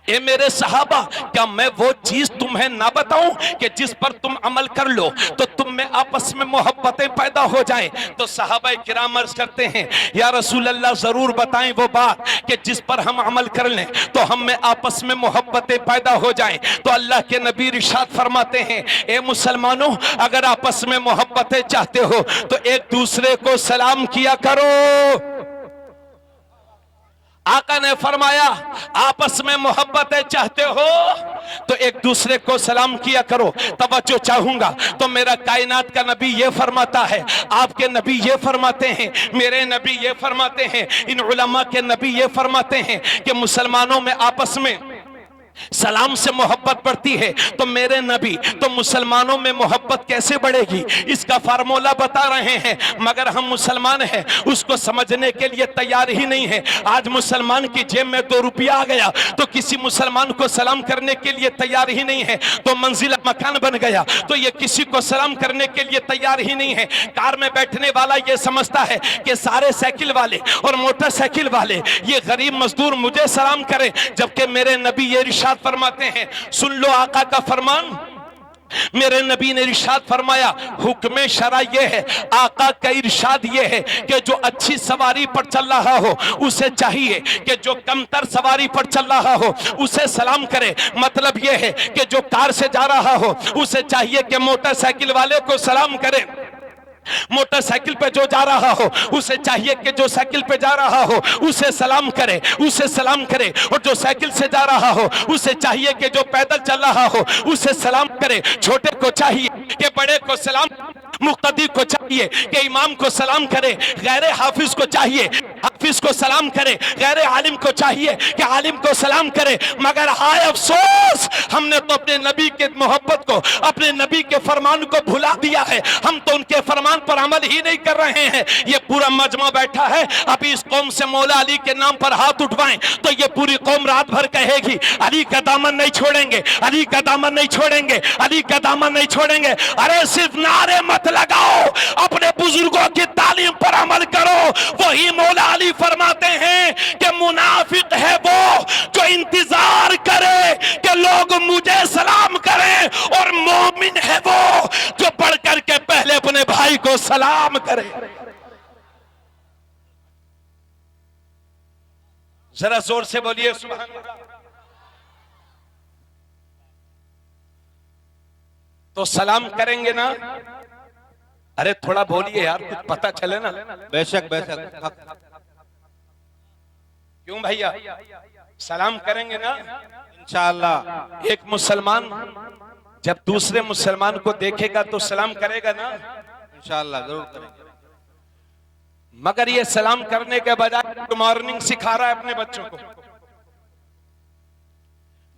ए मेरे सहाबा, क्या मैं वो चीज तुम्हें ना बताऊं कि जिस पर तुम अमल कर लो तो तुम में आपस में मोहब्बतें पैदा हो जाएं? तो सहाबा किराम अर्ज करते हैं, या रसूल अल्लाह जरूर बताएं वो बात कि जिस पर हम अमल कर लें तो हम में आपस में मोहब्बतें पैदा हो जाएं। तो अल्लाह के नबी इरशाद फरमाते हैं, ए मुसलमानों, अगर आपस में मोहब्बतें चाहते हो तो एक दूसरे को सलाम किया करो। आका ने फरमाया, आपस में मोहब्बतें चाहते हो तो एक दूसरे को सलाम किया करो। तवज्जो चाहूंगा तो मेरा कायनात का नबी ये फरमाता है, आपके नबी ये फरमाते हैं, मेरे नबी ये फरमाते हैं, इन उलमा के नबी ये फरमाते हैं कि मुसलमानों में आपस में सलाम से मोहब्बत बढ़ती है। तो मेरे नबी तो मुसलमानों में मोहब्बत कैसे बढ़ेगी इसका फार्मूला बता रहे हैं, मगर हम मुसलमान हैं उसको समझने के लिए तैयार ही नहीं है। आज मुसलमान की जेब में 2 रुपया आ गया तो किसी मुसलमान को सलाम करने के लिए तैयार ही नहीं है। तो मंजिल मकान बन गया तो ये किसी को सलाम करने के लिए तैयार ही नहीं है। कार में बैठने वाला ये समझता है कि सारे साइकिल वाले और मोटरसाइकिल वाले ये गरीब मजदूर मुझे सलाम करें, जबकि मेरे नबी ये इरशाद फरमाते हैं, सुन लो आका का फरमान। मेरे नबी ने इरशाद फरमाया, हुक्म शरा ये है, आका का इरशाद ये है कि जो अच्छी सवारी पर चल रहा हो उसे चाहिए कि जो कमतर सवारी पर चल रहा हो उसे सलाम करे। मतलब ये है कि जो कार से जा रहा हो उसे चाहिए कि मोटरसाइकिल वाले को सलाम करे। मोटरसाइकिल पे जो जा रहा हो उसे चाहिए कि जो साइकिल पे जा रहा हो उसे सलाम करे, उसे सलाम करे। और जो साइकिल से जा रहा हो उसे चाहिए कि जो पैदल चल रहा हो उसे सलाम करे। छोटे को चाहिए कि बड़े को सलाम, मुक्तदी को चाहिए कि इमाम को सलाम करे, गैर हाफिज को चाहिए हाफिज को सलाम करे, गैर आलिम को चाहिए कि आलिम को सलाम करे। मगर हाय अफसोस, हमने तो अपने नबी के मोहब्बत को, अपने नबी के फरमान को भुला दिया है। हम तो उनके फरमान पर अमल ही नहीं कर रहे हैं। ये पूरा मजमा बैठा है, अभी इस कौम से मौला अली के नाम पर हाथ उठवाएं तो ये पूरी कौम रात भर कहेगी अली का दामन नहीं छोड़ेंगे, अली का दामन नहीं छोड़ेंगे, अली का दामन नहीं छोड़ेंगे। अरे सिर्फ नारे मत लगाओ, अपने बुजुर्गों की तालीम पर अमल करो। वही मौला अली फरमाते हैं कि मुनाफिक है वो जो इंतजार करे कि लोग मुझे सलाम करें, और मोमिन है वो जो बढ़ करके पहले अपने भाई को सलाम करे। जरा जोर से बोलिए सुभान अल्लाह। तो सलाम करेंगे ना? अरे थोड़ा बोलिए यार, कुछ पता चले ना। बेशक बेशक। क्यों भैया, सलाम करेंगे ना इंशाअल्लाह। एक मुसलमान जब दूसरे मुसलमान को देखेगा तो सलाम करेगा ना? इंशाअल्लाह जरूर करेंगे। मगर ये सलाम करने के बजाय गुड मॉर्निंग सिखा रहा है अपने बच्चों को।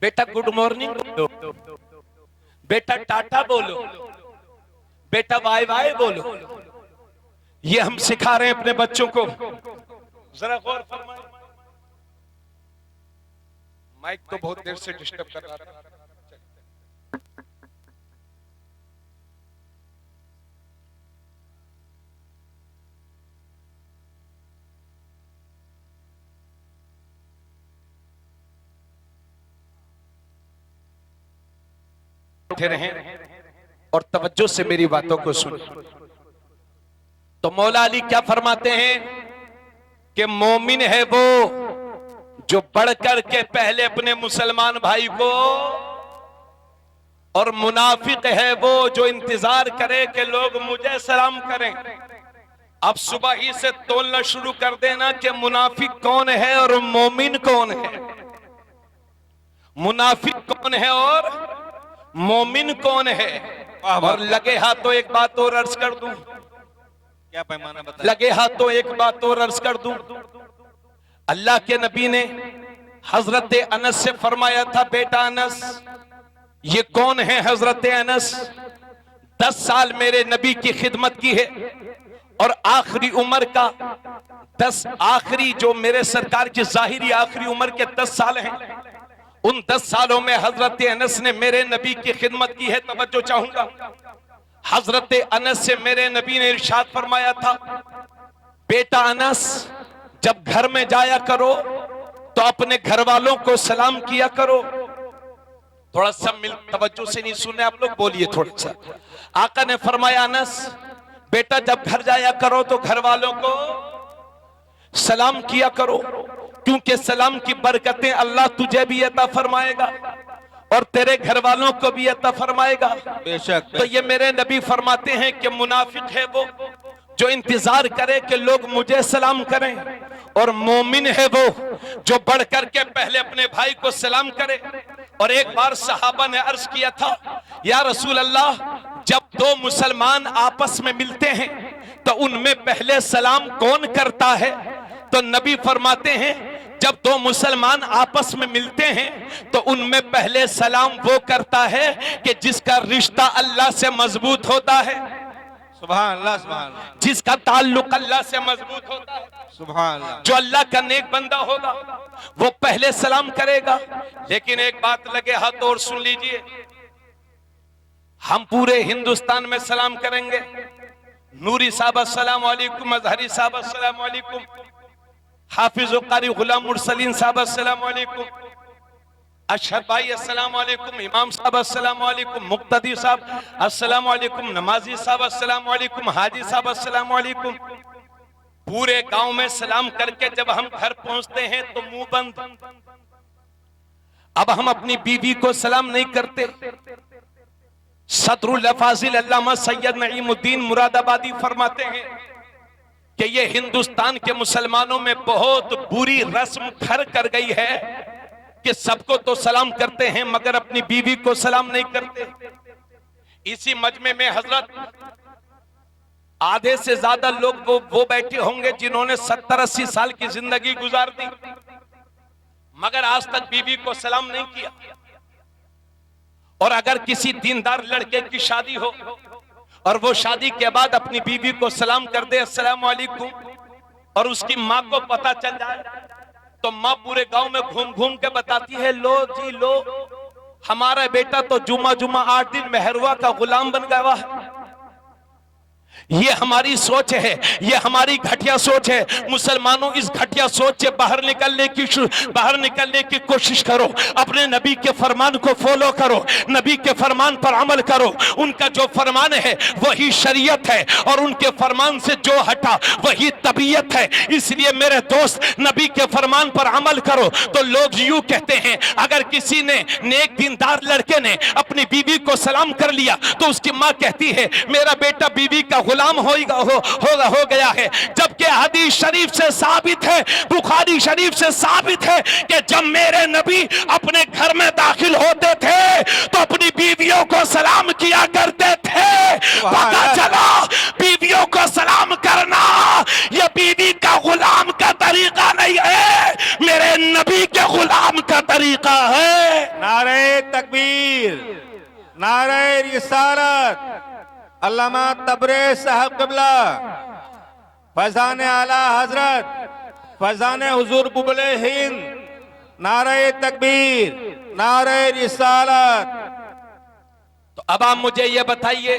बेटा गुड मॉर्निंग बोलो, बेटा टाटा बोलो, बेटा बाय बाय बोलो। ये हम सिखा रहे हैं अपने बच्चों को। जरा गौर फरमाएं। माइक तो बहुत देर से डिस्टर्ब कर रहा था। उठे रहें और तवज्जो से मेरी बातों को सुन। तो मौला अली क्या फरमाते हैं कि मोमिन है वो जो बढ़कर के पहले अपने मुसलमान भाई को, और मुनाफिक है वो जो इंतजार करे कि लोग मुझे सलाम करें। अब सुबह ही से तोलना शुरू कर देना कि मुनाफिक कौन है और मोमिन कौन है। मुनाफिक कौन है और मोमिन कौन है। वाह, वाह। और लगे हाथों एक बात और अर्ज कर दूं, क्या पैमाना बताया? लगे हाथों एक बात और अर्ज कर दूं। अल्लाह के नबी ने हजरत अनस से फरमाया था, बेटा अनस, ये कौन है हजरत अनस? 10 साल मेरे नबी की खिदमत की है और आखिरी उम्र का 10 आखिरी जो मेरे सरकार की जाहिरी आखिरी उम्र के 10 साल हैं, उन 10 सालों में हजरत अनस ने मेरे नबी की खिदमत की है। तवज्जो चाहूंगा, हजरत अनस से मेरे नबी ने इरशाद फरमाया था, बेटा अनस, जब घर में जाया करो तो अपने घर वालों को सलाम किया करो। थोड़ा सा मिल तवज्जो से नहीं सुने आप लोग, बोलिए थोड़ा सा। आका ने फरमाया, अनस बेटा जब घर जाया करो तो घर वालों को सलाम किया करो, क्योंकि सलाम की बरकतें अल्लाह तुझे भी अता फरमाएगा और तेरे घर वालों को भी अता फरमाएगा। बेशक। तो ये मेरे नबी फरमाते हैं कि मुनाफिक है वो जो इंतजार करे कि लोग मुझे सलाम करें, और मोमिन है वो जो बढ़ करके पहले अपने भाई को सलाम करे। और एक बार सहाबा ने अर्ज किया था, या रसूल अल्लाह, जब दो मुसलमान आपस में मिलते हैं तो उनमें पहले सलाम कौन करता है? तो नबी फरमाते हैं, जब दो मुसलमान आपस में मिलते हैं तो उनमें पहले सलाम वो करता है कि जिसका रिश्ता अल्लाह से मजबूत होता है, सुभान अल्लाह, सुभान अल्लाह, जिसका ताल्लुक अल्लाह से मजबूत होता है, सुभान अल्लाह। जो अल्लाह का नेक बंदा होगा वो पहले सलाम करेगा। लेकिन एक बात लगे हाथ और सुन लीजिए, हम पूरे हिंदुस्तान में सलाम करेंगे। नूरी साहब अस्सलाम वालेकुम, अजहरी साहब अस्सलाम वालेकुम, हाफिज कारी गुलाम मुरसलीन साहब अस्सलाम वालेकुम, अशहर भाई अस्सलाम वालेकुम, इमाम साहब अस्सलाम वालेकुम, मुक्तदी साहब अस्सलाम वालेकुम, नमाजी साहब अस्सलाम वालेकुम, हाजी साहब अस्सलाम वालेकुम। पूरे गांव में सलाम करके जब हम घर पहुंचते हैं तो मुंह बंद। अब हम अपनी बीवी को सलाम नहीं करते। सदरुल अफाजिल अल्लामा सैयद नईमुद्दीन मुरादाबादी फरमाते हैं कि ये हिंदुस्तान के मुसलमानों में बहुत बुरी रस्म घर कर गई है कि सबको तो सलाम करते हैं मगर अपनी बीवी को सलाम नहीं करते। इसी मजमे में हजरत आधे से ज्यादा लोग वो बैठे होंगे जिन्होंने 70-80 साल की जिंदगी गुजार दी मगर आज तक बीवी को सलाम नहीं किया। और अगर किसी दीनदार लड़के की शादी हो और वो शादी के बाद अपनी बीवी को सलाम कर दे अस्सलाम वालेकुम, और उसकी माँ को पता चल जाए तो माँ पूरे गांव में घूम घूम के बताती है, लो जी लो, हमारा बेटा तो जुमा 8 दिन मेहरुआ का गुलाम बन गया है। ये हमारी सोच है, ये हमारी घटिया सोच है। मुसलमानों, इस घटिया सोच से बाहर निकलने की कोशिश करो। अपने नबी के फरमान को फॉलो करो, नबी के फरमान पर अमल करो। उनका जो फरमान है वही शरीयत है और उनके फरमान से जो हटा वही तबीयत है। इसलिए मेरे दोस्त, नबी के फरमान पर अमल करो। तो लोग यूं कहते हैं, अगर किसी ने नेक दीनदार लड़के ने अपनी बीवी को सलाम कर लिया तो उसकी माँ कहती है मेरा बेटा बीवी का गुलाम हो गया है। जबकि हदीस शरीफ से साबित है, बुखारी शरीफ से साबित है कि जब मेरे नबी अपने घर में दाखिल होते थे तो अपनी बीवियों को सलाम किया करते थे। पता चला बीवियों को सलाम करना यह बीवी का गुलाम का तरीका नहीं है, मेरे नबी के गुलाम का तरीका है। नारे तकबीर, नारे रिसालत, अल्लामा तबरेज़ साहब क़िबला, फैज़ान आला हजरत, फैज़ान हुजूर बुबले हिंद, नारे तकबीर, नारे रिसालत। तो अब आप मुझे ये बताइए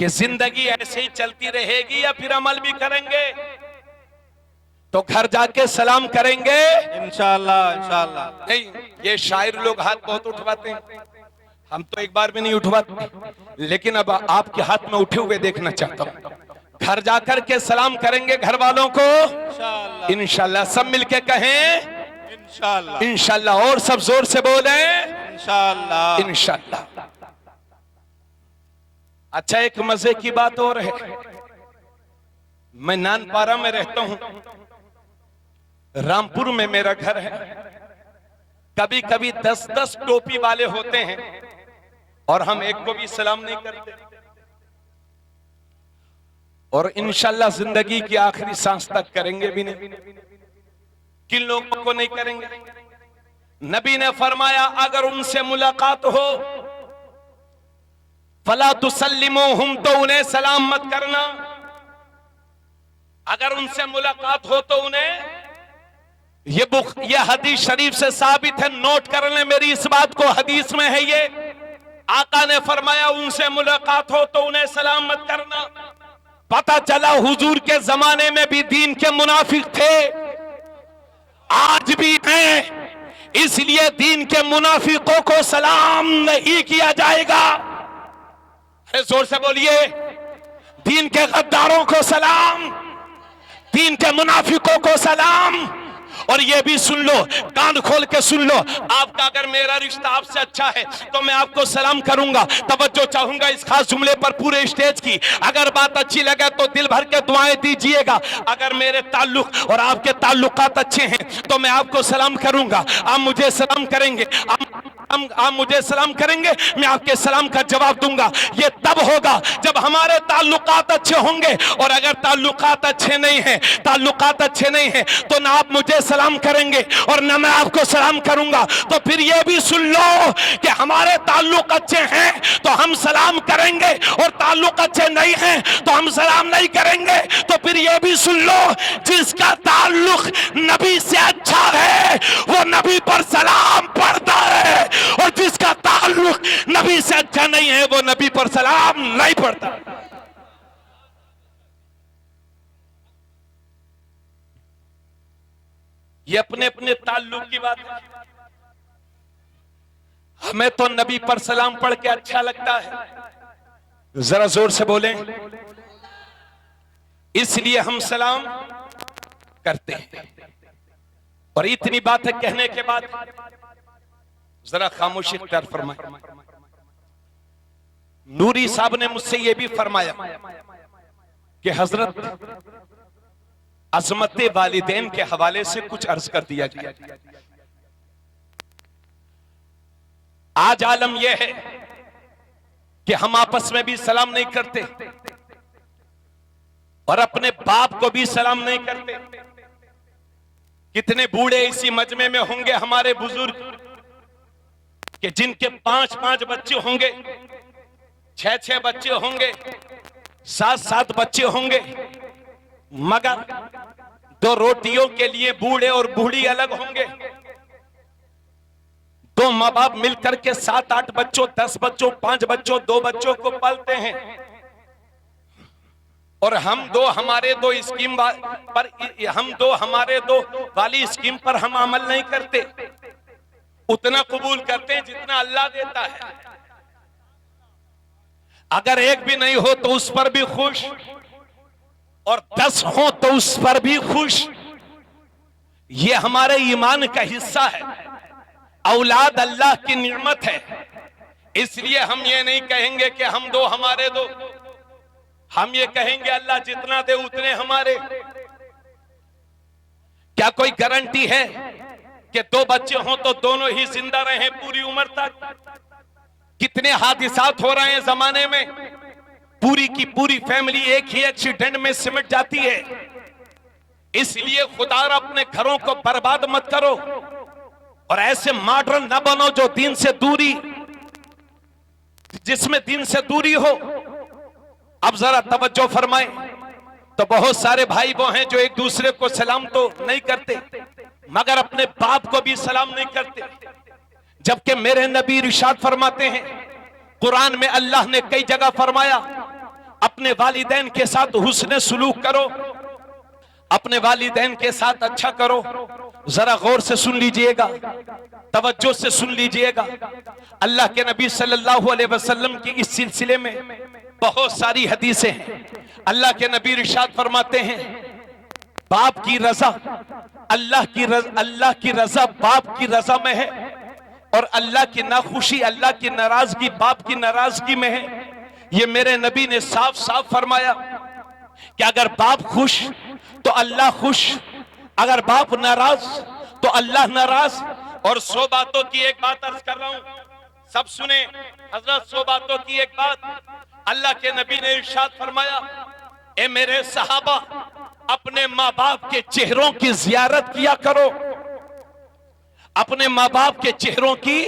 कि जिंदगी ऐसे ही चलती रहेगी या फिर अमल भी करेंगे? तो घर जाके सलाम करेंगे इंशाअल्लाह, इंशाअल्लाह। नहीं, ये शायर लोग हाथ बहुत उठवाते हैं, हम तो एक बार भी नहीं उठवाते, लेकिन अब आपके हाथ में उठे हुए देखना चाहता हूं। घर जाकर के सलाम करेंगे घर वालों को इंशाअल्लाह, इंशाअल्लाह। सब मिलके कहें इंशाअल्लाह, इंशाअल्लाह, और सब जोर से बोले इंशाअल्लाह, इंशाअल्लाह। अच्छा, एक मजे की बात और है, मैं नानपारा में रहता हूं, रामपुर में मेरा घर है। कभी कभी 10-10 टोपी वाले होते हैं और हम एक को भी सलाम नहीं करते। और इंशाल्लाह जिंदगी की आखिरी सांस तक करेंगे भी नहीं। किन लोगों को नहीं करेंगे? नबी ने फरमाया अगर उनसे मुलाकात हो फला तुसल्लिमुहुम, तो उन्हें सलाम मत करना। अगर उनसे मुलाकात हो तो उन्हें, ये हदीस शरीफ से साबित है, नोट कर लें मेरी इस बात को, हदीस में है ये। आका ने फरमाया उनसे मुलाकात हो तो उन्हें सलाम मत करना। पता चला हुजूर के जमाने में भी दीन के मुनाफिक थे, आज भी हैं, इसलिए दीन के मुनाफिकों को सलाम नहीं किया जाएगा। अरे जोर से बोलिए, दीन के गद्दारों को सलाम, दीन के मुनाफिकों को सलाम। और ये भी सुन लो, कान खोल के सुन लो, आपका अगर मेरा रिश्ता आपसे अच्छा है तो मैं आपको सलाम करूंगा। तवज्जो चाहूंगा इस खास जुमले पर पूरे स्टेज की। अगर बात अच्छी लगे तो दिल भर के दुआएं दीजिएगा। अगर मेरे ताल्लुक और आपके ताल्लुकात अच्छे हैं तो मैं आपको सलाम करूंगा, आप मुझे सलाम करेंगे, आप मुझे सलाम करेंगे, मैं आपके सलाम का जवाब दूंगा। ये तब होगा जब हमारे ताल्लुकात अच्छे होंगे। और अगर ताल्लुकात अच्छे नहीं हैं, ताल्लुकात अच्छे नहीं हैं तो ना आप मुझे सलाम करेंगे और ना मैं आपको सलाम करूंगा। तो फिर ये भी सुन लो कि हमारे ताल्लुक अच्छे हैं तो हम सलाम करेंगे और ताल्लुक अच्छे नहीं हैं तो हम सलाम नहीं करेंगे। तो फिर ये भी सुन लो, जिसका ताल्लुक नबी से अच्छा है वो नबी पर सलाम पढ़ता है, और जिसका ताल्लुक नबी से अच्छा नहीं है वो नबी पर सलाम नहीं पढ़ता। ये अपने अपने ताल्लुक की बात है। हमें तो नबी पर सलाम पढ़ के अच्छा लगता है, जरा जोर से बोलें, इसलिए हम सलाम करते हैं। और इतनी बातें कहने के बाद जरा खामोशी इख्तियार फरमाए। नूरी साहब ने मुझसे यह भी फरमाया कि हजरत अजमत वालिदैन के हवाले से कुछ अर्ज कर दिया गया। आज आलम यह है कि हम आपस में भी सलाम नहीं करते और अपने बाप को भी सलाम नहीं करते। कितने बूढ़े इसी मजमे में होंगे हमारे बुजुर्ग कि जिनके 5-5 बच्चे होंगे, 6-6 बच्चे होंगे, 7-7 बच्चे होंगे, मगर 2 रोटियों के लिए बूढ़े और बूढ़ी अलग होंगे। 2 माँ बाप मिलकर के 7-8 बच्चों, 10 बच्चों, 5 बच्चों, 2 बच्चों को पालते हैं। और हम दो हमारे दो वाली स्कीम पर हम अमल नहीं करते, उतना कबूल करते हैं जितना अल्लाह देता है। अगर एक भी नहीं हो तो उस पर भी खुश, और 10 हो तो उस पर भी खुश। ये हमारे ईमान का हिस्सा है। औलाद अल्लाह की नियमत है, इसलिए हम ये नहीं कहेंगे कि हम दो हमारे दो, हम ये कहेंगे अल्लाह जितना दे उतने हमारे। क्या कोई गारंटी है कि 2 बच्चे हों तो दोनों ही जिंदा रहें पूरी उम्र तक? कितने हादिसात हो रहे हैं जमाने में, पूरी की पूरी फैमिली एक ही एक्सीडेंट में सिमट जाती है। इसलिए खुदारा अपने घरों को बर्बाद मत करो और ऐसे मॉडर्न न बनो जो दीन से दूरी, जिसमें दीन से दूरी हो। अब जरा तवज्जो फरमाएं, तो बहुत सारे भाई वो हैं जो एक दूसरे को सलाम तो नहीं करते मगर अपने बाप को भी सलाम नहीं करते। जबकि मेरे नबी इरशाद फरमाते हैं, कुरान में अल्लाह ने कई जगह फरमाया अपने वालिदैन के साथ हुस्न सुलूक करो, अपने वालिदैन के साथ अच्छा करो। जरा गौर से सुन लीजिएगा, तवज्जो से सुन लीजिएगा। अल्लाह के नबी सल्लल्लाहु अलैहि वसल्लम की इस सिलसिले में बहुत सारी हदीसें हैं। अल्लाह के नबी इरशाद फरमाते हैं, बाप की रजा अल्लाह की रजा बाप की रजा में है, और अल्लाह की नाखुशी, अल्लाह की नाराजगी बाप की नाराजगी में है। ये मेरे नबी ने साफ साफ फरमाया कि अगर बाप खुश तो अल्लाह खुश, अगर बाप नाराज तो अल्लाह नाराज। और 100 बातों की एक बात अर्ज कर रहा हूं, सब सुने हजरत। 100 बातों की एक बात, अल्लाह के नबी ने इरशाद फरमाया, ए मेरे सहाबा, अपने माँ बाप के चेहरों की जियारत किया करो, अपने माँ बाप के चेहरों की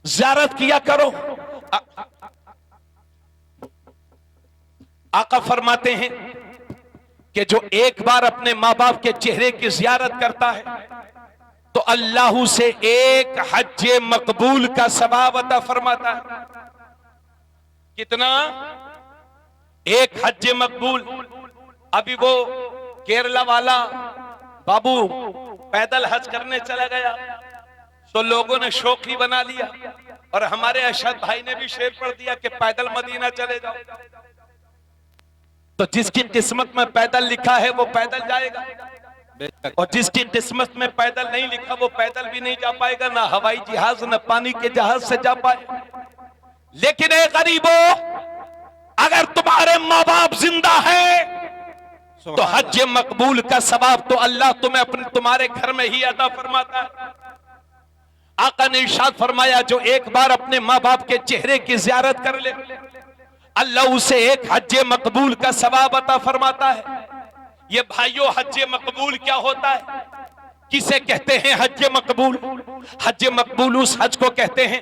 जियारत किया करो। आका फरमाते हैं कि जो एक बार अपने माँ बाप के चेहरे की जियारत करता है तो अल्लाह से एक हज मकबूल का सवाब अता फरमाता है। कितना? एक हज मकबूल। अभी वो केरला वाला बाबू पैदल हज करने चला गया तो लोगों ने शौकी बना लिया, और हमारे अशद भाई ने भी शेर पढ़ दिया कि पैदल मदीना चले जाओ। तो जिसकी किस्मत में पैदल लिखा है वो पैदल जाएगा, और जिसकी किस्मत में पैदल नहीं लिखा वो पैदल भी नहीं जा पाएगा, ना हवाई जहाज ना पानी के जहाज से जा पाए। लेकिन ए गरीबो, अगर तुम्हारे माँ बाप जिंदा है तो हज मकबूल का सवाब तो अल्लाह तुम्हें अपने तुम्हारे घर में ही अदा फरमाता है। आका ने इरशाद फरमाया, जो एक बार अपने माँ बाप के चेहरे की जियारत कर ले, अल्लाह उसे एक हज मकबूल का सवाब अता फरमाता है। ये भाइयों, हज मकबूल क्या होता है? किसे कहते हैं हज मकबूल? हज मकबूल उस हज को कहते हैं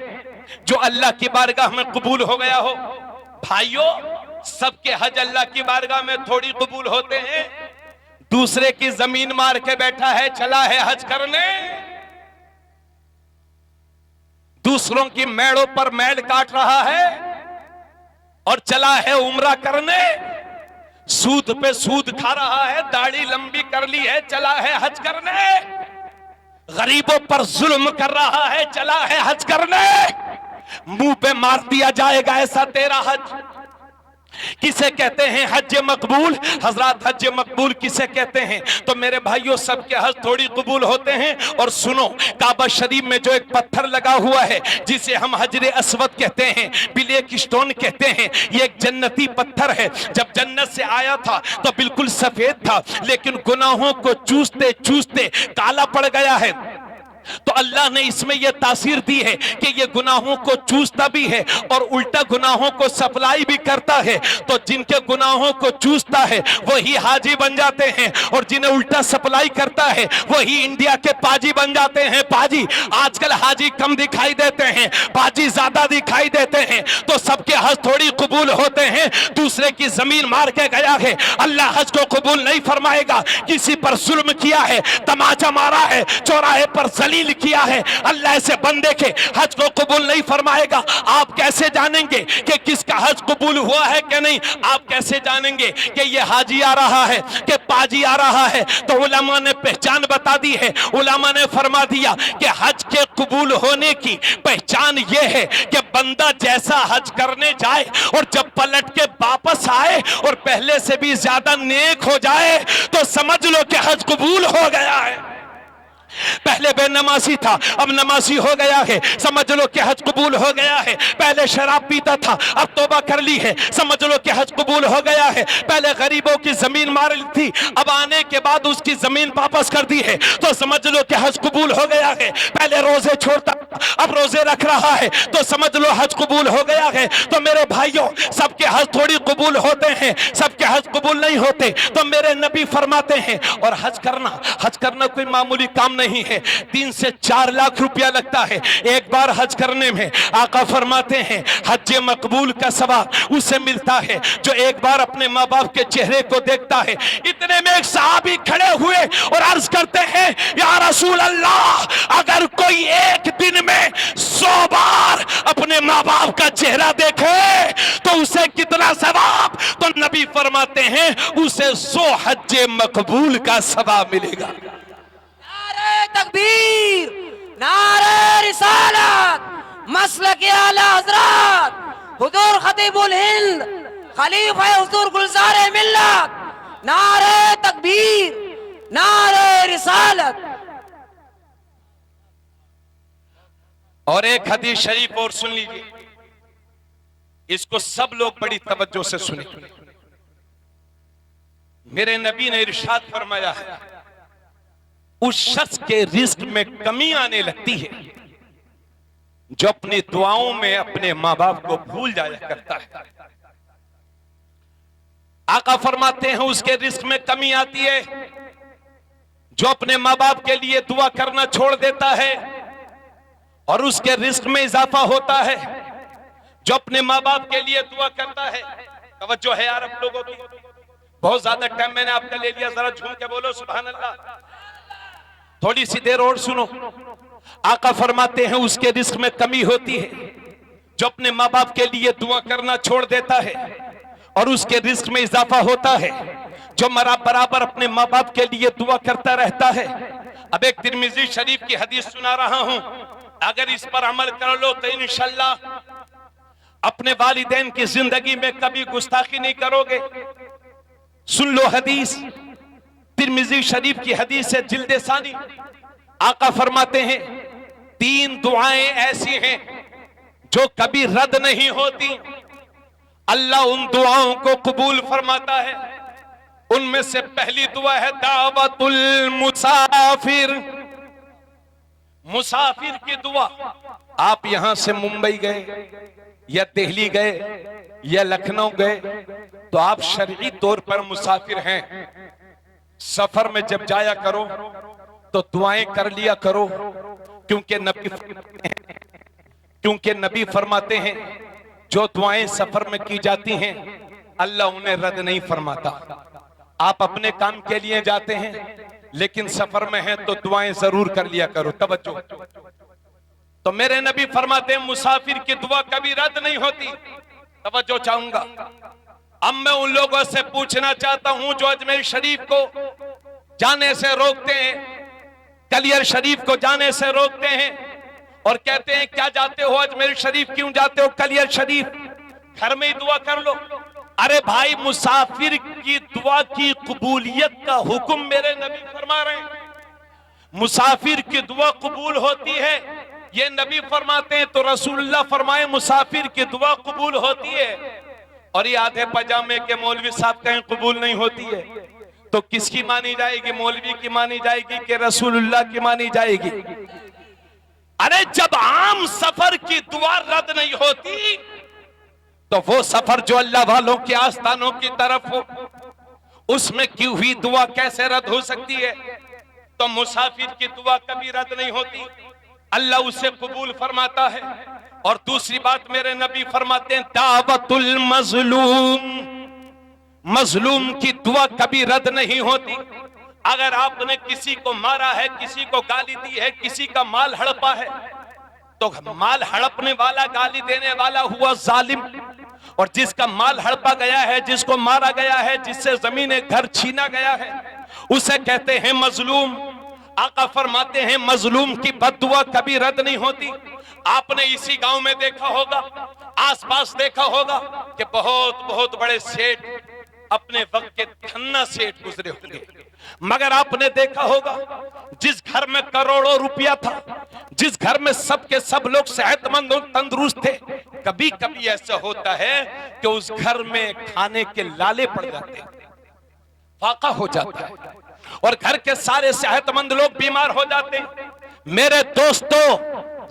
जो अल्लाह की बारगाह में कबूल हो गया हो। भाइयों, सबके हज अल्लाह की बारगाह में थोड़ी कबूल होते हैं। दूसरे की जमीन मार के बैठा है, चला है हज करने, दूसरों की मेड़ों पर मेड़ काट रहा है और चला है उम्रा करने, सूद पे सूद खा रहा है, दाढ़ी लंबी कर ली है, चला है हज करने, गरीबों पर जुल्म कर रहा है, चला है हज करने, मुंह पे मार दिया जाएगा ऐसा तेरा हज। किसे कहते हैं हज मकबूल? हजरत हज मकबूल किसे कहते हैं? तो मेरे भाइयों, सबके हज थोड़ी कबूल होते हैं। और सुनो, काबा शरीफ में जो एक पत्थर लगा हुआ है जिसे हम हजरे अस्वद कहते हैं, ब्लैक स्टोन कहते हैं, ये एक जन्नती पत्थर है। जब जन्नत से आया था तो बिल्कुल सफेद था, लेकिन गुनाहों को चूसते चूसते काला पड़ गया है। तो अल्लाह ने इसमें यह तासीर दी है कि ये गुनाहों को चूसता भी है और उल्टा गुनाहों को सप्लाई भी करता है। तो जिनके गुनाहों को चूसता है वही हाजी बन जाते हैं, और जिन्हें उल्टा सप्लाई करता है वही इंडिया के पाजी बन जाते हैं। पाजी आजकल हाजी कम दिखाई देते हैं, पाजी ज्यादा दिखाई देते हैं। तो सबके हज थोड़ी कबूल होते हैं। दूसरे की जमीन मार के गया है, अल्लाह हज को कबूल नहीं फरमाएगा। किसी पर जुल्म किया है, तमाचा मारा है, चौराहे पर किया है, अल्लाह से बंदे के हज को कबूल नहीं फरमाएगा। आप कैसे जानेंगे कि किसका हज कबूल हुआ है कि नहीं? आप कैसे जानेंगे कि ये हाजी आ रहा है कि पाजी आ रहा है? तो उलमा ने पहचान बता दी है। उलमा ने फरमा दिया कि हज के कबूल होने की पहचान ये है कि बंदा जैसा हज करने जाए और जब पलट के वापस आए और पहले से भी ज्यादा नेक हो जाए तो समझ लो कि हज कबूल हो गया है। पहले बेनमाजी था, अब नमाजी हो गया है, समझ लो कि हज कबूल हो गया है। पहले शराब पीता था, अब तौबा कर ली है, समझ लो कि हज कबूल हो गया है। पहले गरीबों की जमीन मार ली थी, अब आने के बाद उसकी जमीन वापस कर दी है, तो समझ लो कि हज कबूल हो गया है। पहले रोजे छोड़ता, अब रोजे रख रहा है, तो समझ लो हज कबूल हो गया है। तो मेरे भाइयों, सबके हज थोड़ी कबूल होते हैं, सबके हज कबूल नहीं होते। तो मेरे नबी फरमाते हैं, और हज करना कोई मामूली काम नहीं है, 3 से 4 लाख रुपया लगता है एक बार हज करने में। आका फरमाते हैं हज मकबूल का सवाब उसे मिलता है जो एक बार अपने माँ बाप के चेहरे को देखता है। इतने में एक सहाबी खड़े हुए और अर्ज करते हैं, या रसूल अल्लाह, अगर कोई एक दिन में 100 बार अपने माँ बाप का चेहरा देखे तो उसे कितना सवाब? तो नबी फरमाते हैं उसे 100 हज मकबूल का सवाब मिलेगा। नारे तकबीर, नारे रिसालत, मसलक आला हजरत हुजूर खतीबुल हिंद, खलीफा हुजूर गुलजार मिल्लत, नारे तकबीर, नारे रिसालत। और एक हदीस शरीफ और सुन लीजिए, इसको सब लोग बड़ी तवज्जो से सुने। मेरे नबी ने इरशाद फरमाया है, उस शख्स के रिस्क में कमी आने लगती है जो अपनी दुआओं में अपने मां बाप को भूल जाया करता है। आका फरमाते हैं उसके रिस्क में कमी आती है जो अपने मां बाप के लिए दुआ करना छोड़ देता है, और उसके रिस्क में इजाफा होता है जो अपने मां बाप के लिए दुआ करता है। तवज्जो है यार आप लोगों की, बहुत ज्यादा टाइम मैंने आपका ले लिया, जरा झूम के बोलो सुभान अल्लाह। थोड़ी सी देर और सुनो। आका फरमाते हैं उसके रिस्क में कमी होती है जो अपने मां बाप के लिए दुआ करना छोड़ देता है, और उसके रिस्क में इजाफा होता है जो मरा बराबर अपने मां बाप के लिए दुआ करता रहता है। अब एक तिरमिजी शरीफ की हदीस सुना रहा हूं, अगर इस पर अमल कर लो तो इंशाल्लाह अपने वालिदैन की जिंदगी में कभी गुस्ताखी नहीं करोगे। सुन लो हदीस, तिरमिजी शरीफ की हदीस है, जिल्दे सानी। आका फरमाते हैं 3 दुआएं ऐसी हैं जो कभी रद्द नहीं होती, अल्लाह उन दुआओं को कबूल फरमाता है। उनमें से पहली दुआ है दावतुल मुसाफिर, मुसाफिर की दुआ। आप यहां से मुंबई गए या दिल्ली गए या लखनऊ गए तो आप शरई तौर पर मुसाफिर हैं। सफर में जब जाया करो तो दुआएं कर लिया करो, क्योंकि नबी फरमाते हैं जो दुआएं सफर में की जाती हैं अल्लाह उन्हें रद्द नहीं फरमाता। आप अपने काम के लिए जाते हैं लेकिन सफर में हैं तो दुआएं जरूर कर लिया करो। तवज्जो। तो मेरे नबी फरमाते हैं मुसाफिर की दुआ कभी रद्द नहीं होती। तवज्जो चाहूंगा। अब मैं उन लोगों से पूछना चाहता हूं जो अजमेर शरीफ को जाने से रोकते हैं, कलियर शरीफ को जाने से रोकते हैं और कहते हैं क्या जाते हो अजमेर शरीफ, क्यों जाते हो कलियर शरीफ, घर में ही दुआ कर लो। अरे भाई, मुसाफिर की दुआ की कबूलियत का हुक्म मेरे नबी फरमा रहे हैं। मुसाफिर की दुआ कबूल होती है ये नबी फरमाते हैं, तो रसूलुल्लाह फरमाए मुसाफिर की दुआ कबूल होती है। और ये आधे पजामे के मौलवी साहब कहें कबूल नहीं होती है, तो किसकी मानी जाएगी? मौलवी की मानी जाएगी कि रसूलुल्लाह की मानी जाएगी? अरे जब आम सफर की दुआ रद्द नहीं होती तो वो सफर जो अल्लाह वालों के आस्थानों की तरफ हो उसमें की हुई दुआ कैसे रद्द हो सकती है? तो मुसाफिर की दुआ कभी रद्द नहीं होती, अल्लाह उसे कबूल फरमाता है। और दूसरी बात मेरे नबी फरमाते हैं दावतुल मजलूम, मजलूम की दुआ कभी रद्द नहीं होती। अगर आपने किसी को मारा है, किसी को गाली दी है, किसी का माल हड़पा है, तो माल हड़पने वाला, गाली देने वाला हुआ जालिम, और जिसका माल हड़पा गया है, जिसको मारा गया है, जिससे जमीन घर छीना गया है, उसे कहते हैं मजलूम। आका फरमाते हैं मजलूम की बद्दुआ कभी रद्द नहीं होती। आपने इसी गांव में देखा होगा, आसपास देखा होगा कि बहुत बहुत बड़े सेठ, अपने वक्त के धन्ना सेठ गुजरे होंगे, मगर आपने देखा होगा जिस घर में करोड़ों रुपया था, जिस घर में सबके सब लोग सेहतमंद और तंदुरुस्त थे, कभी कभी ऐसा होता है कि उस घर में खाने के लाले पड़ जाते हैं, फाका हो जाता है, और घर के सारे सेहतमंद लोग बीमार हो जाते हैं। मेरे दोस्तों,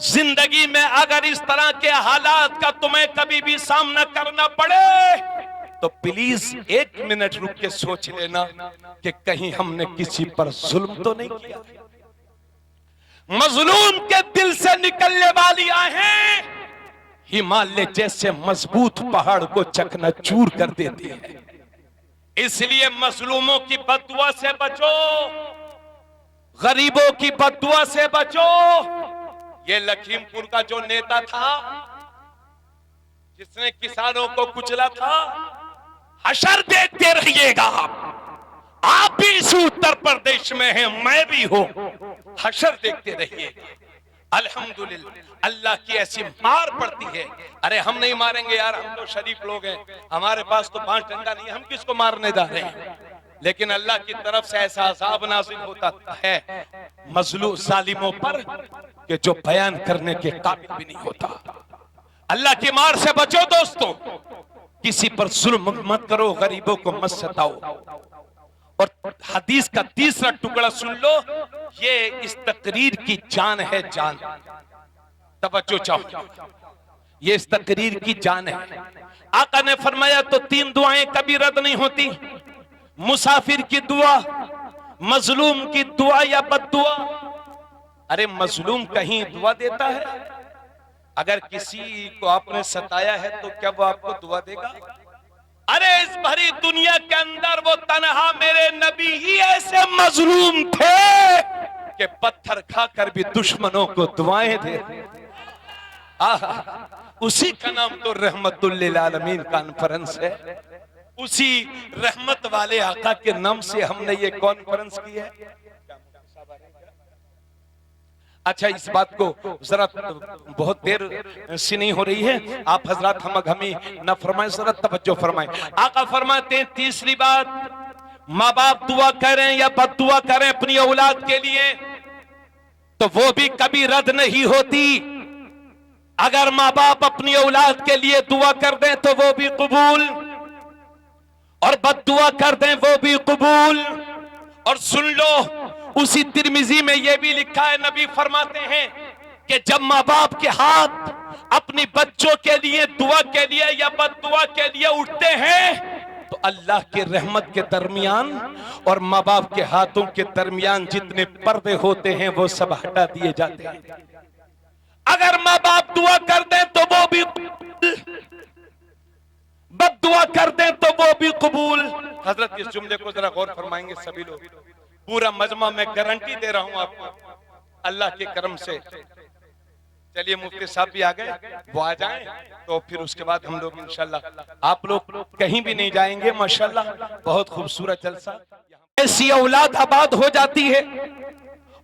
जिंदगी में अगर इस तरह के हालात का तुम्हें कभी भी सामना करना पड़े तो प्लीज 1 मिनट रुक के सोच लेना कि कहीं हमने किसी पर जुल्म तो नहीं किया। मजलूम के दिल से निकलने वाली आहें हिमालय जैसे मजबूत पहाड़ को चकनाचूर कर देती है। इसलिए मजलूमों की बददुआ से बचो, गरीबों की बददुआ से बचो। ये लखीमपुर का जो नेता था जिसने किसानों को कुचला था, हशर देखते रहिएगा। आप भी इस उत्तर प्रदेश में हैं, मैं भी हूं, हशर देखते रहिएगा। अल्हम्दुलिल्लाह अल्लाह की ऐसी मार पड़ती है। अरे हम नहीं मारेंगे यार, हम तो शरीफ लोग हैं, हमारे पास तो 5 डंडा नहीं है, हम किसको मारने जा रहे हैं? लेकिन अल्लाह की तरफ से ऐसा अज़ाब नाज़िल होता है मजलूम जालिमों पर कि जो बयान करने के काबिल भी नहीं होता। अल्लाह की मार से बचो दोस्तों, किसी पर जुल्म मत करो, गरीबों को मत सताओ। और हदीस का तीसरा टुकड़ा सुन लो, ये इस तकरीर की जान है, जान। तवज्जो चाहो, ये इस तकरीर की जान है। आका ने फरमाया तो 3 दुआएं कभी रद्द नहीं होती, मुसाफिर की दुआ, मजलूम की दुआ या बद्दुआ। अरे मजलूम कहीं दुआ देता है? अगर किसी को आपने सताया है तो क्या वो आपको दुआ देगा? अरे इस भरी दुनिया के अंदर वो तन्हा मेरे नबी ही ऐसे मजलूम थे कि पत्थर खाकर भी दुश्मनों को दुआएं दे। उसी का नाम तो रहमतुल लिल आलमीन कॉन्फ्रेंस है। उसी रहमत वाले आका के नाम से हमने ये कॉन्फ्रेंस की है। अच्छा, इस बात को जरा बहुत देर से नहीं हो रही है, आप हजरात हम हमी न फरमाएं, जरा तवज्जो फरमाएं। आका फरमाते हैं तीसरी बात, माँ बाप दुआ करें या बद्दुआ करें अपनी औलाद के लिए तो वो भी कभी रद्द नहीं होती। अगर माँ बाप अपनी औलाद के लिए दुआ कर दें तो वो भी कबूल, और बद्दुआ कर दें वो भी कबूल। और सुन लो, उसी तिरमिजी में यह भी लिखा है, नबी फरमाते हैं कि जब माँ बाप के हाथ अपनी बच्चों के लिए दुआ के लिए या बद्दुआ के लिए उठते हैं तो अल्लाह के रहमत के दरमियान और माँ बाप के हाथों के दरमियान जितने पर्दे होते हैं वो सब हटा दिए जाते हैं। अगर माँ बाप दुआ कर दें तो वो भी, बद्दुआ कर दें तो वो भी कबूल। हजरत इस जुमले को जरा गौर फरमाएंगे सभी लोग, पूरा मजमा मैं गारंटी दे रहा हूं आपको अल्लाह के करम से। चलिए मुफ्ती साहब भी आ गए, वो आ जाएं तो फिर उसके बाद हम लोग इंशाल्लाह, आप लोग कहीं भी नहीं जाएंगे माशाल्लाह, बहुत खूबसूरत जलसा। ऐसी औलाद आबाद हो जाती है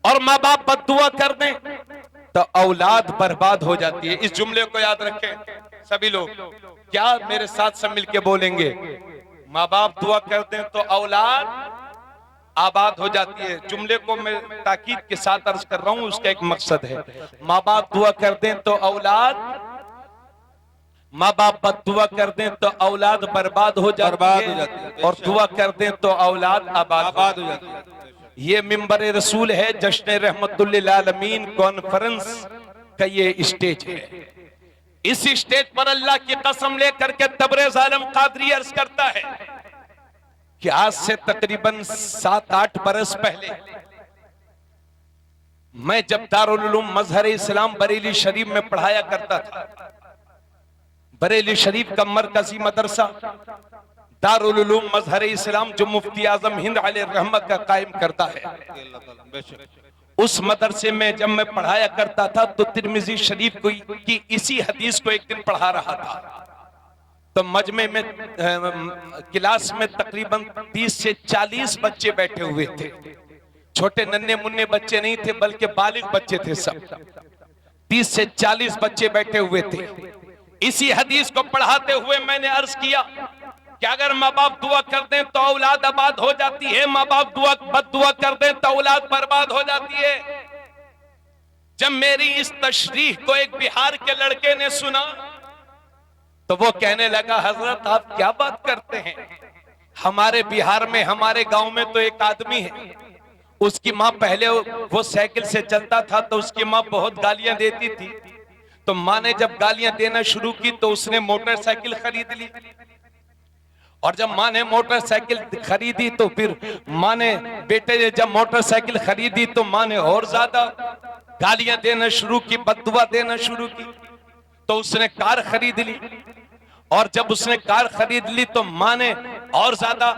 और माँ बाप बद्दुआ कर दें तो औलाद बर्बाद हो जाती है। इस जुमले को याद रखें सभी लोग, क्या मेरे साथ सब मिलके बोलेंगे, माँ बाप दुआ कर दें तो औलाद आबाद हो जाती है। जुमले को मैं ताकीद के साथ अर्ज कर रहा हूं, उसका एक मकसद है, माँ बाप दुआ कर दें तो औलाद, माँ बाप बद्दुआ कर दें तो औलाद बर्बाद हो जाती है, और दुआ कर दें तो औलाद आबाद हो जाती है। ये मिंबर रसूल है, जश्न रहमतुल लिल आलमीन कॉन्फ्रेंस का ये स्टेज है। इस स्टेज पर अल्लाह की कसम लेकर के तबरेज आलम कादरी अर्ज करता है कि आज से तकरीबन 7-8 बरस पहले मैं जब दारुल उलूम मजहर इस्लाम बरेली शरीफ में पढ़ाया करता था, बरेली शरीफ का मरकजी मदरसा दारुल उलूम मजहर इस्लाम जो मुफ्ती आजम हिंद अलैहि रहमत का कायम करता है, उस मदरसे में जब मैं पढ़ाया करता था तो तिरमिजी शरीफ की इसी हदीस को एक दिन पढ़ा रहा था। तो मजमे में क्लास में तकरीबन 30 से 40 बच्चे बैठे हुए थे। छोटे नन्हे मुन्ने बच्चे नहीं थे बल्कि बालिग बच्चे थे सब। 30 से 40 बच्चे बैठे हुए थे। इसी हदीस को पढ़ाते हुए मैंने अर्ज किया कि अगर माँ बाप दुआ कर दें तो औलाद आबाद हो जाती है, माँ बाप बद्दुआ कर दें तो औलाद बर्बाद हो जाती है। जब मेरी इस तशरीह को एक बिहार के लड़के ने सुना तो वो कहने लगा, हजरत आप क्या बात करते हैं, हमारे बिहार में हमारे गांव में तो एक आदमी है, उसकी माँ पहले वो साइकिल से चलता था तो उसकी माँ बहुत गालियां देती थी, तो माँ ने जब गालियां देना शुरू की तो उसने मोटरसाइकिल खरीद ली, और जब माँ ने मोटरसाइकिल खरीदी तो फिर माँ ने, बेटे ने जब मोटरसाइकिल खरीदी तो माँ ने और ज्यादा गालियां देना शुरू की, बद्दुआ देना शुरू की। तो उसने कार खरीद ली, और जब उसने कार खरीद ली तो माँ ने और ज्यादा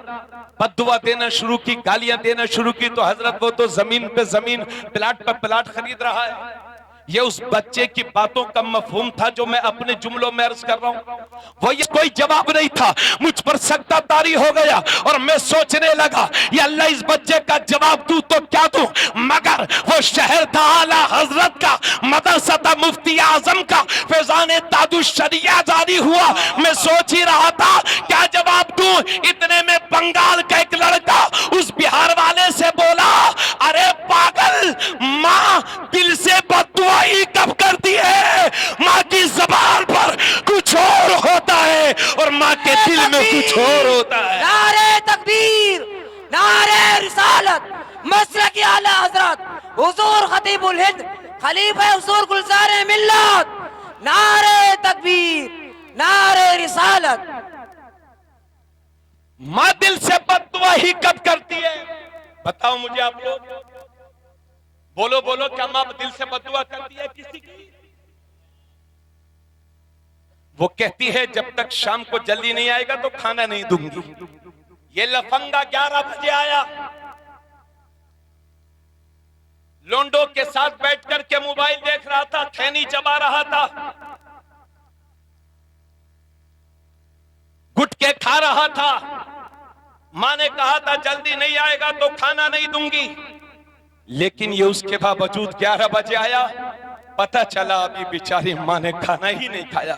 बद्दुआ देना शुरू की, गालियां देना शुरू की। तो हजरत वो तो जमीन पे जमीन, प्लाट पे प्लाट खरीद रहा है। ये उस बच्चे की बातों का मफहूम था जो मैं अपने जुमलों में अर्ज कर रहा हूं। वो ये कोई जवाब नहीं था, मुझ पर सख्ता तारी हो गया और मैं सोचने लगा ये अल्लाह इस बच्चे का जवाब दूं तो क्या दूं, मगर वो शहर था आला हजरत का, मदरसा था मुफ्ती आजम का, फैजान तादुश शरिया जारी हुआ। मैं सोच ही रहा था क्या जवाब दूं, इतने में बंगाल का एक लड़का उस बिहार वाले से बोला, अरे पागल, माँ दिल से बद्दुआ ही कब करती है, माँ की ज़बान पर कुछ और होता है और माँ के दिल में कुछ और होता है। नारे तकबीर, नारे रिसालत मसलक आला हजरत हुजूर खतीबुल हिंद खलीफा हुजूर गुलजार मिल्लत, नारे तकबीर, नारे रिसालत। माँ दिल से बद्दुआ ही कब करती है? बताओ मुझे आप लोग, बोलो बोलो, क्या माँ दिल से बद्दुआ करती है किसी की? वो कहती है जब तक शाम को जल्दी नहीं आएगा तो खाना नहीं दूंगी। ये लफंगा 11 बजे आया, लोंडो के साथ बैठ कर के मोबाइल देख रहा था, खैनी चबा रहा था, गुटके खा रहा था। मां ने कहा था जल्दी नहीं आएगा तो खाना नहीं दूंगी, लेकिन ये उसके बावजूद 11 बजे आया। पता चला अभी बेचारी मां ने खाना ही नहीं खाया।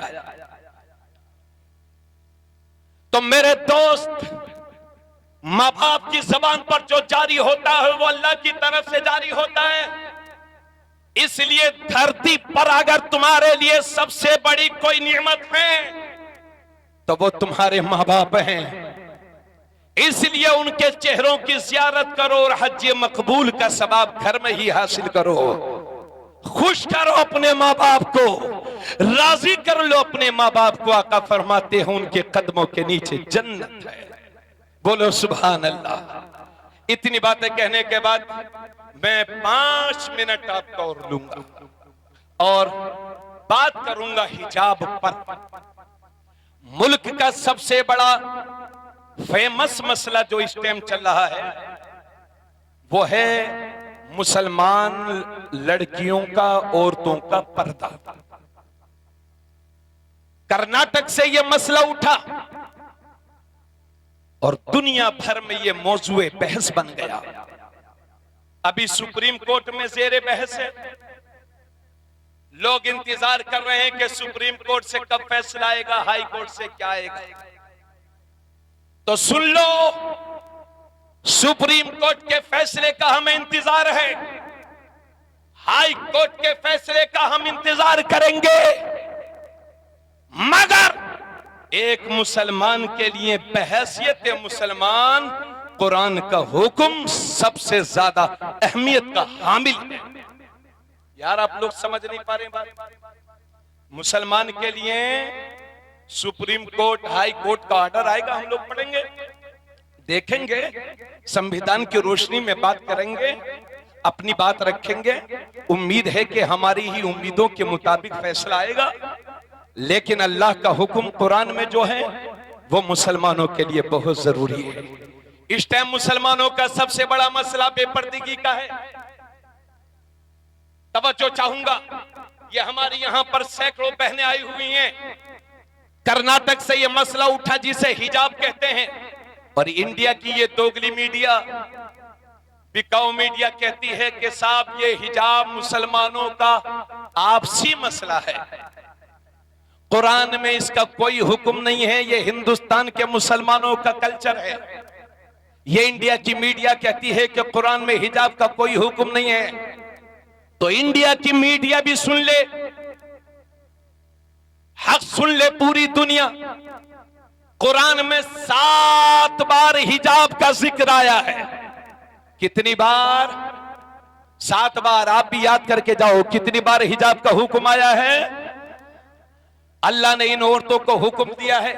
तो मेरे दोस्त, माँ बाप की जबान पर जो जारी होता है वो अल्लाह की तरफ से जारी होता है। इसलिए धरती पर अगर तुम्हारे लिए सबसे बड़ी कोई नियमत है तो वो तुम्हारे माँ बाप हैं। इसलिए उनके चेहरों की जियारत करो और हज मकबूल का सवाब घर में ही हासिल करो। खुश करो अपने माँ बाप को, राजी कर लो अपने माँ बाप को। आका फरमाते हैं उनके कदमों के नीचे जन्नत है। बोलो सुभान अल्लाह। इतनी बातें कहने के बाद मैं 5 मिनट आपका और लूंगा और बात करूंगा हिजाब पर। मुल्क का सबसे बड़ा फेमस मसला जो इस टाइम चल रहा है वो है मुसलमान लड़कियों का, औरतों का पर्दा। कर्नाटक से यह मसला उठा और दुनिया भर में यह मौजूए बहस बन गया। अभी सुप्रीम कोर्ट में ज़ेरे बहस है। लोग इंतजार कर रहे हैं कि सुप्रीम कोर्ट से कब फैसला आएगा, हाई कोर्ट से क्या आएगा। तो सुन लो, सुप्रीम कोर्ट के फैसले का हमें इंतजार है, हाई कोर्ट के फैसले का हम इंतजार करेंगे। मगर एक मुसलमान के लिए बहैसियत मुसलमान कुरान का हुक्म सबसे ज्यादा अहमियत का हामिल है। यार आप लोग समझ नहीं पा रहे बात। मुसलमान के लिए सुप्रीम कोर्ट, हाई कोर्ट का ऑर्डर आएगा, हम लोग पढ़ेंगे, देखेंगे, संविधान की रोशनी में बात करेंगे, अपनी बात रखेंगे। उम्मीद है कि हमारी ही उम्मीदों के मुताबिक फैसला आएगा। लेकिन अल्लाह का हुक्म कुरान में जो है वो मुसलमानों के लिए बहुत जरूरी है। इस टाइम मुसलमानों का सबसे बड़ा मसला बेपर्दगी का है। तवज्जो चाहूंगा, ये हमारे यहां पर सैकड़ों बहनें आई हुई हैं। कर्नाटक से ये मसला उठा जिसे हिजाब कहते हैं, और इंडिया की ये दोगली मीडिया, बिकाऊ मीडिया कहती है कि साहब ये हिजाब मुसलमानों का आपसी मसला है, कुरान में इसका कोई हुक्म नहीं है, ये हिंदुस्तान के मुसलमानों का कल्चर है। ये इंडिया की मीडिया कहती है कि कुरान में हिजाब का कोई हुक्म नहीं है। तो इंडिया की मीडिया भी सुन ले, हक सुन ले पूरी दुनिया। कुरान में 7 बार हिजाब का जिक्र आया है। कितनी बार? 7 बार। आप भी याद करके जाओ कितनी बार हिजाब का हुक्म आया है। अल्लाह ने इन औरतों को हुक्म दिया है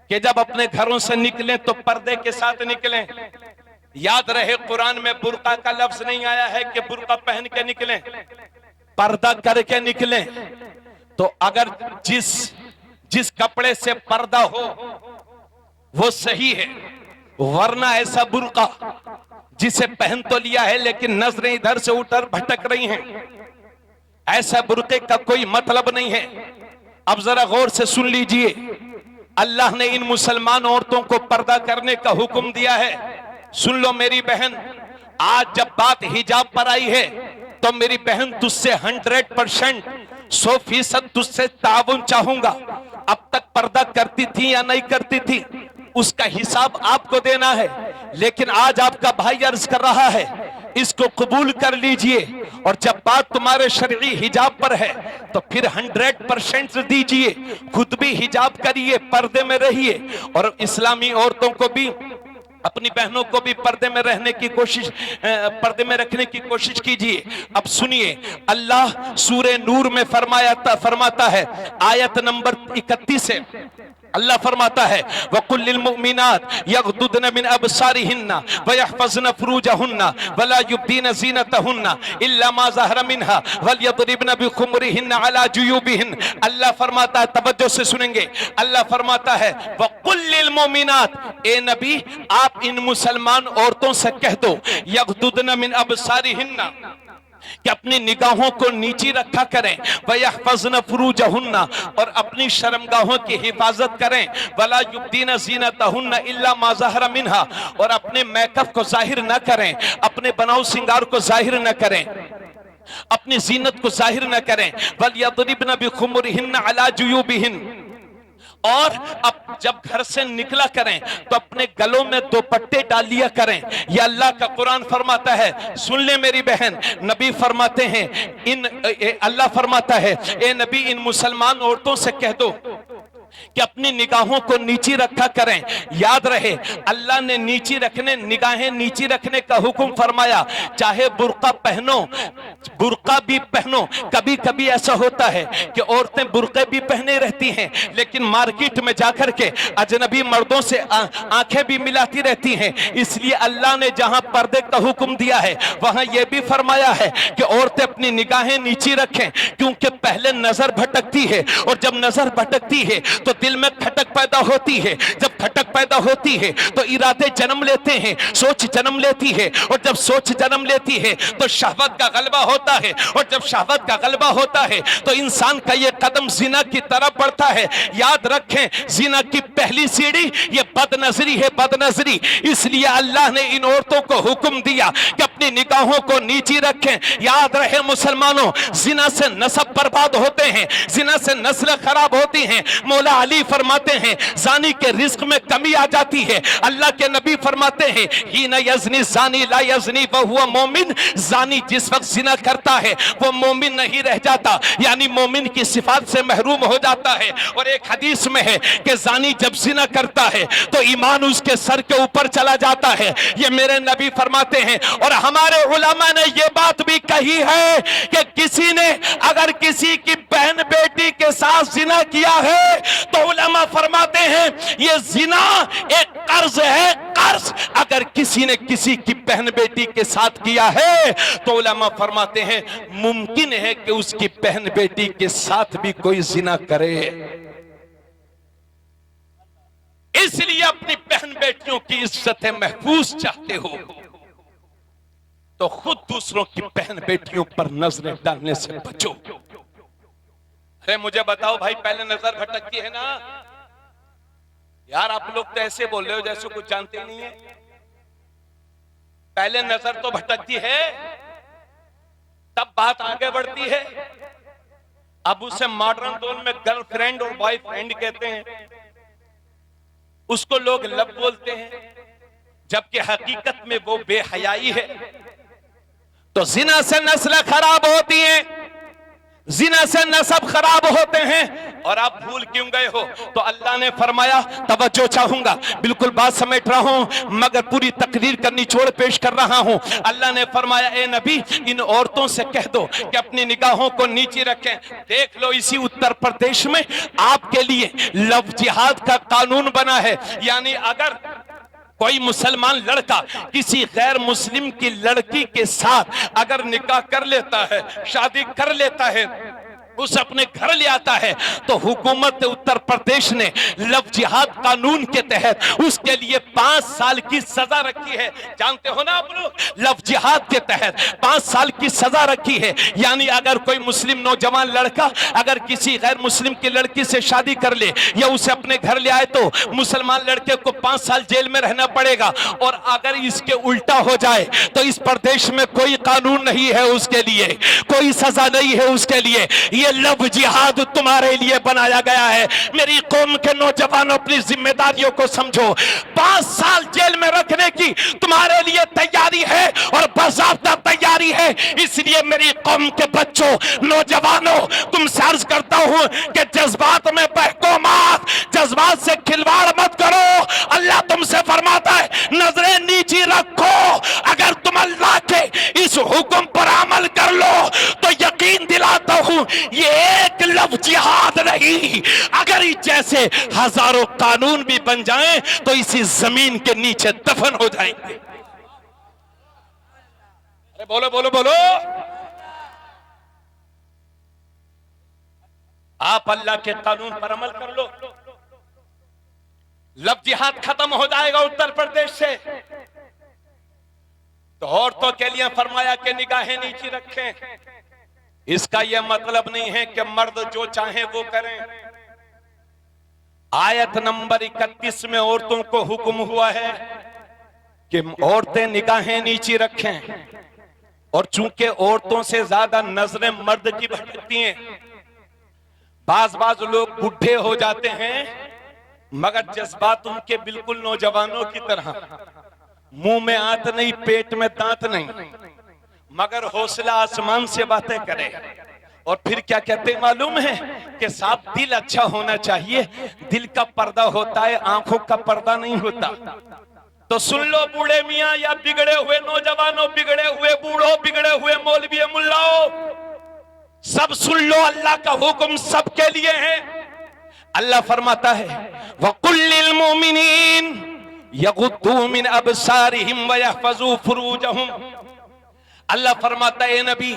कि जब अपने घरों से निकलें तो पर्दे के साथ निकलें। याद रहे कुरान में बुर्का का लफ्ज नहीं आया है कि बुर्का पहन के निकलें, पर्दा करके निकलें। तो अगर जिस कपड़े से पर्दा हो वो सही है, वरना ऐसा बुर्का जिसे पहन तो लिया है लेकिन नजरें इधर से उधर भटक रही हैं, ऐसा बुर्के का कोई मतलब नहीं है। अब जरा गौर से सुन लीजिए, अल्लाह ने इन मुसलमान औरतों को पर्दा करने का हुक्म दिया है। सुन लो मेरी बहन, आज जब बात हिजाब पर आई है तो मेरी बहन तुझसे 100%, 100% तुझसे ताउन चाहूंगा। अब तक पर्दा करती थी या नहीं करती थी उसका हिसाब आपको देना है, लेकिन आज आपका भाई अर्ज कर रहा है, इसको कबूल कर लीजिए। और जब बात तुम्हारे शरई हिजाब पर है तो फिर 100% दीजिए, खुद भी हिजाब करिए, पर्दे में रहिए और इस्लामी औरतों को भी अपनी बहनों को भी पर्दे में रहने की कोशिश, पर्दे में रखने की कोशिश कीजिए। अब सुनिए, अल्लाह सूरे नूर में फरमाता है आयत नंबर 31 से अल्लाह फरमाता है वकुल्लिल मुमिनात यगदुदन मिन अबसारिहिन्ना वयहफज़न फुरूजहुन्ना वला युब्दीन ज़ीनतहुन्ना इल्ला मा ज़हरा मिनहा वलयदरिबन बिखुमरिहिन्ना अला जुयूबिहिन। अल्लाह फरमाता है, तवज्जो से सुनेंगे, अल्लाह फरमाता है वकुल्लिल मुमिनात, ए नबी आप इन मुसलमान औरतों से कह दो यगदुदन मिन अबसारिहिन्ना कि अपनी निगाहों को नीची रखा करें, वयहफज़न फुरूजहुन्ना और अपनी शर्मगाहों की हिफाजत करें, वला युब्दीन ज़ीनतहुन्ना इल्ला मा ज़हरा मिनहा और अपने मेकअप को जाहिर न करें, अपने बनाव सिंगार को जाहिर न करें, अपनी जीनत को जाहिर न करें, वलयदरिबन बिखुमरिहिन्ना अला जुयूबिहिन और अब जब घर से निकला करें तो अपने गलों में दुपट्टे डाल लिया करें। यह अल्लाह का कुरान फरमाता है। सुन ले मेरी बहन, नबी फरमाते हैं अल्लाह फरमाता है ए नबी इन मुसलमान औरतों से कह दो कि अपनी निगाहों को नीची रखा करें। याद रहे अल्लाह ने नीची रखने, निगाहें नीची रखने का हुक्म फरमाया, चाहे बुर्का पहनो, बुर्का भी पहनो। कभी कभी ऐसा होता है कि औरतें बुर्के भी पहने रहती हैं लेकिन मार्केट में जाकर के अजनबी मर्दों से आंखें भी मिलाती रहती हैं। इसलिए अल्लाह ने जहां पर्दे का हुक्म दिया है वहां यह भी फरमाया है कि औरतें अपनी निगाहें नीची रखें, क्योंकि पहले नजर भटकती है और जब नजर भटकती है तो दिल में खटक पैदा होती है, जब खटक पैदा होती है तो इरादे जन्म लेते हैं, सोच जन्म लेती है और जब सोच जन्म लेती है तो शहवत का गलबा होता है और जब शहवत का गलबा होता है तो इंसान का ये कदम जिना की तरफ बढ़ता है। याद रखें जिना की पहली सीढ़ी ये बदनजरी है, बदनजरी। इसलिए अल्लाह ने इन औरतों को हुक्म दिया कि अपनी निगाहों को नीची रखें। याद रहे मुसलमानों, जिना से नस्ब बर्बाद होते हैं, जिना से नस्ल खराब होती हैं। मौला अली फरमाते हैं जानी के रिस्क में कमी आ जाती है। अल्लाह के नबी फरमाते हैं हीना यज़नी ज़ानी ला यज़नी वहुवा मोमिन, जानी जिस वक्त जिना करता है वो मोमिन नहीं रह जाता, यानी मोमिन की सिफात से महरूम हो जाता है। और एक हदीस में है कि जानी जब जिना करता है तो ईमान उसके सर के ऊपर चला जाता है, ये मेरे नबी फरमाते हैं। और हमारे उलमा ने ये बात भी कही है कि किसी ने अगर किसी की बहन बेटी के साथ जिना किया है तो उलमा फरमाते हैं ये जिना एक कर्ज है, कर्ज। अगर किसी ने किसी की बहन बेटी के साथ किया है तो उलमा फरमाते हैं मुमकिन है कि उसकी बहन बेटी के साथ भी कोई जिना करे। इसलिए अपनी बहन बेटियों की इज्जत महफूज चाहते हो तो खुद दूसरों की बहन बेटियों पर नजरें डालने से बचो। अरे मुझे बताओ भाई, पहले नजर भटकती है ना यार? आप लोग तो ऐसे बोल रहे हो जैसे कुछ जानते ही नहीं है। पहले नजर तो भटकती है, तब बात आगे बढ़ती है। अब उसे मॉडर्न दौर में गर्लफ्रेंड और बॉयफ्रेंड कहते हैं, उसको लोग लब बोलते हैं, जबकि हकीकत में वो बेहयाई है। तो जिना से नस्ल खराब होती है, जिना से नसब खराब होते हैं। और आप भूल क्यों गए हो? तो अल्लाह ने फरमाया, तवज्जो चाहूंगा, बिल्कुल बात समेट रहा हूं मगर पूरी तकरीर का निचोड़ पेश कर रहा हूं। अल्लाह ने फरमाया ए नबी इन औरतों से कह दो कि अपनी निगाहों को नीचे रखें। देख लो इसी उत्तर प्रदेश में आपके लिए लव जिहाद का कानून बना है, यानी अगर कोई मुसलमान लड़का किसी गैर मुस्लिम की लड़की के साथ अगर निकाह कर लेता है, शादी कर लेता है, उसे अपने घर ले आता है तो हुकूमत उत्तर प्रदेश ने लव जिहाद कानून के तहत उसके लिए 5 साल की सजा रखी है। जानते हो ना आप लोग, लव जिहाद के तहत 5 साल की सजा रखी है। यानी अगर कोई मुस्लिम नौजवान लड़का अगर किसी गैर मुस्लिम की लड़की से शादी कर ले या उसे अपने घर ले आए तो मुसलमान लड़के को 5 साल जेल में रहना पड़ेगा। और अगर इसके उल्टा हो जाए तो इस प्रदेश में कोई कानून नहीं है उसके लिए, कोई सजा नहीं है उसके लिए। ये लव जिहाद तुम्हारे लिए बनाया गया है। मेरी कौम के नौजवानों अपनी जिम्मेदारियों को समझो। 5 साल जेल में रखने की तुम्हारे लिए तैयारी है और बाज़ाब्ता तैयारी है। इसलिए मेरी कौम के बच्चों, नौजवानों, तुमसे अर्ज करता हूं कि जज्बात में बहको मत, जज्बात से खिलवाड़ मत करो। अल्लाह तुमसे फरमाता है नजर नहीं, अगर जैसे हजारों कानून भी बन जाएं तो इसी जमीन के नीचे दफन हो जाएंगे। अरे बोलो बोलो बोलो। आप अल्लाह के कानून पर अमल कर लो, लव जिहाद खत्म हो जाएगा उत्तर प्रदेश से। तो औरतों के लिए फरमाया कि निगाहें नीचे रखें। इसका यह मतलब नहीं है कि मर्द जो चाहे वो करें। आयत नंबर 31 में औरतों को हुक्म हुआ है कि औरतें निगाहें नीचे रखें। और चूंकि औरतों से ज्यादा नजरें मर्द की भटकती हैं, बाज लोग बुढ़े हो जाते हैं मगर जज्बात उनके बिल्कुल नौजवानों की तरह, मुंह में आंत नहीं, पेट में दांत नहीं, मगर हौसला आसमान से बातें करे। और फिर क्या कहते हैं मालूम है कि साफ दिल अच्छा होना चाहिए। दिल का पर्दा होता है, आंखों का पर्दा नहीं होता। तो सुन लो बूढ़े मियां या बिगड़े हुए नौजवानों, बिगड़े हुए बूढ़ों, बिगड़े हुए मौलवी मुल्लाओं, सब सुन लो, अल्लाह का हुक्म सबके लिए है। अल्लाह फरमाता है वकुल्लिल मोमिनीन यगुद्दू मिन अबसारिहिम व यहफजू फुरूजहुम। अल्लाह फरमाता है नबी,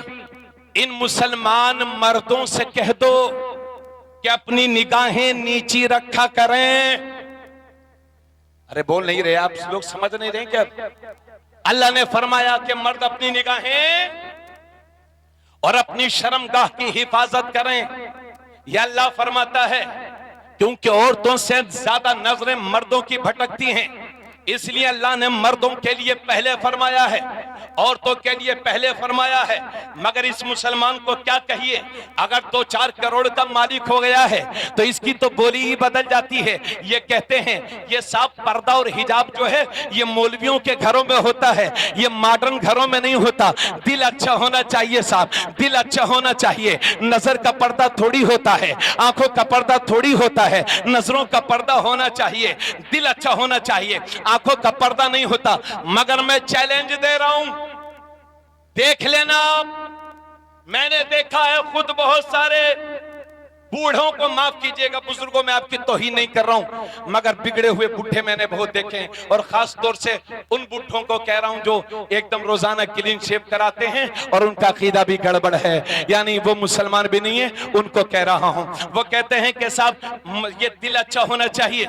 इन मुसलमान मर्दों से कह दो कि अपनी निगाहें नीची रखा करें। अरे बोल नहीं रहे आप लोग, समझ नहीं रहे क्या? अल्लाह ने फरमाया कि मर्द अपनी निगाहें और अपनी शर्मगाह की हिफाजत करें। यह अल्लाह फरमाता है क्योंकि औरतों से ज्यादा नजरें मर्दों की भटकती हैं, इसलिए अल्लाह ने मर्दों के लिए पहले फरमाया है, औरतों के लिए पहले फरमाया है। मगर इस मुसलमान को क्या कहिए, अगर 2-4 करोड़ का मालिक हो गया है तो इसकी तो बोली ही बदल जाती है। ये कहते हैं ये साफ पर्दा और हिजाब जो है ये मौलवियों के घरों में होता है, ये मॉडर्न घरों में नहीं होता। दिल अच्छा होना चाहिए साहब, दिल अच्छा होना चाहिए। नजर का पर्दा थोड़ी होता है, आंखों का पर्दा थोड़ी होता है, नजरों का पर्दा होना चाहिए, दिल अच्छा होना चाहिए, आंखों का पर्दा नहीं होता। मगर मैं चैलेंज दे रहा हूं, देख लेना आप, मैंने देखा है खुद बहुत सारे बूढ़ों को, माफ कीजिएगा बुजुर्गों में आपकी तौहीन नहीं कर रहा हूं, मगर बिगड़े हुए बूढ़े मैंने बहुत देखे हैं। और खास तौर से उन बूढ़ों को कह रहा हूं जो एकदम रोजाना क्लीन शेव कराते हैं और उनका अकीदा भी गड़बड़ है, यानी वो मुसलमान भी नहीं है, उनको कह रहा हूं। वो कहते हैं कि साहब ये दिल अच्छा होना चाहिए,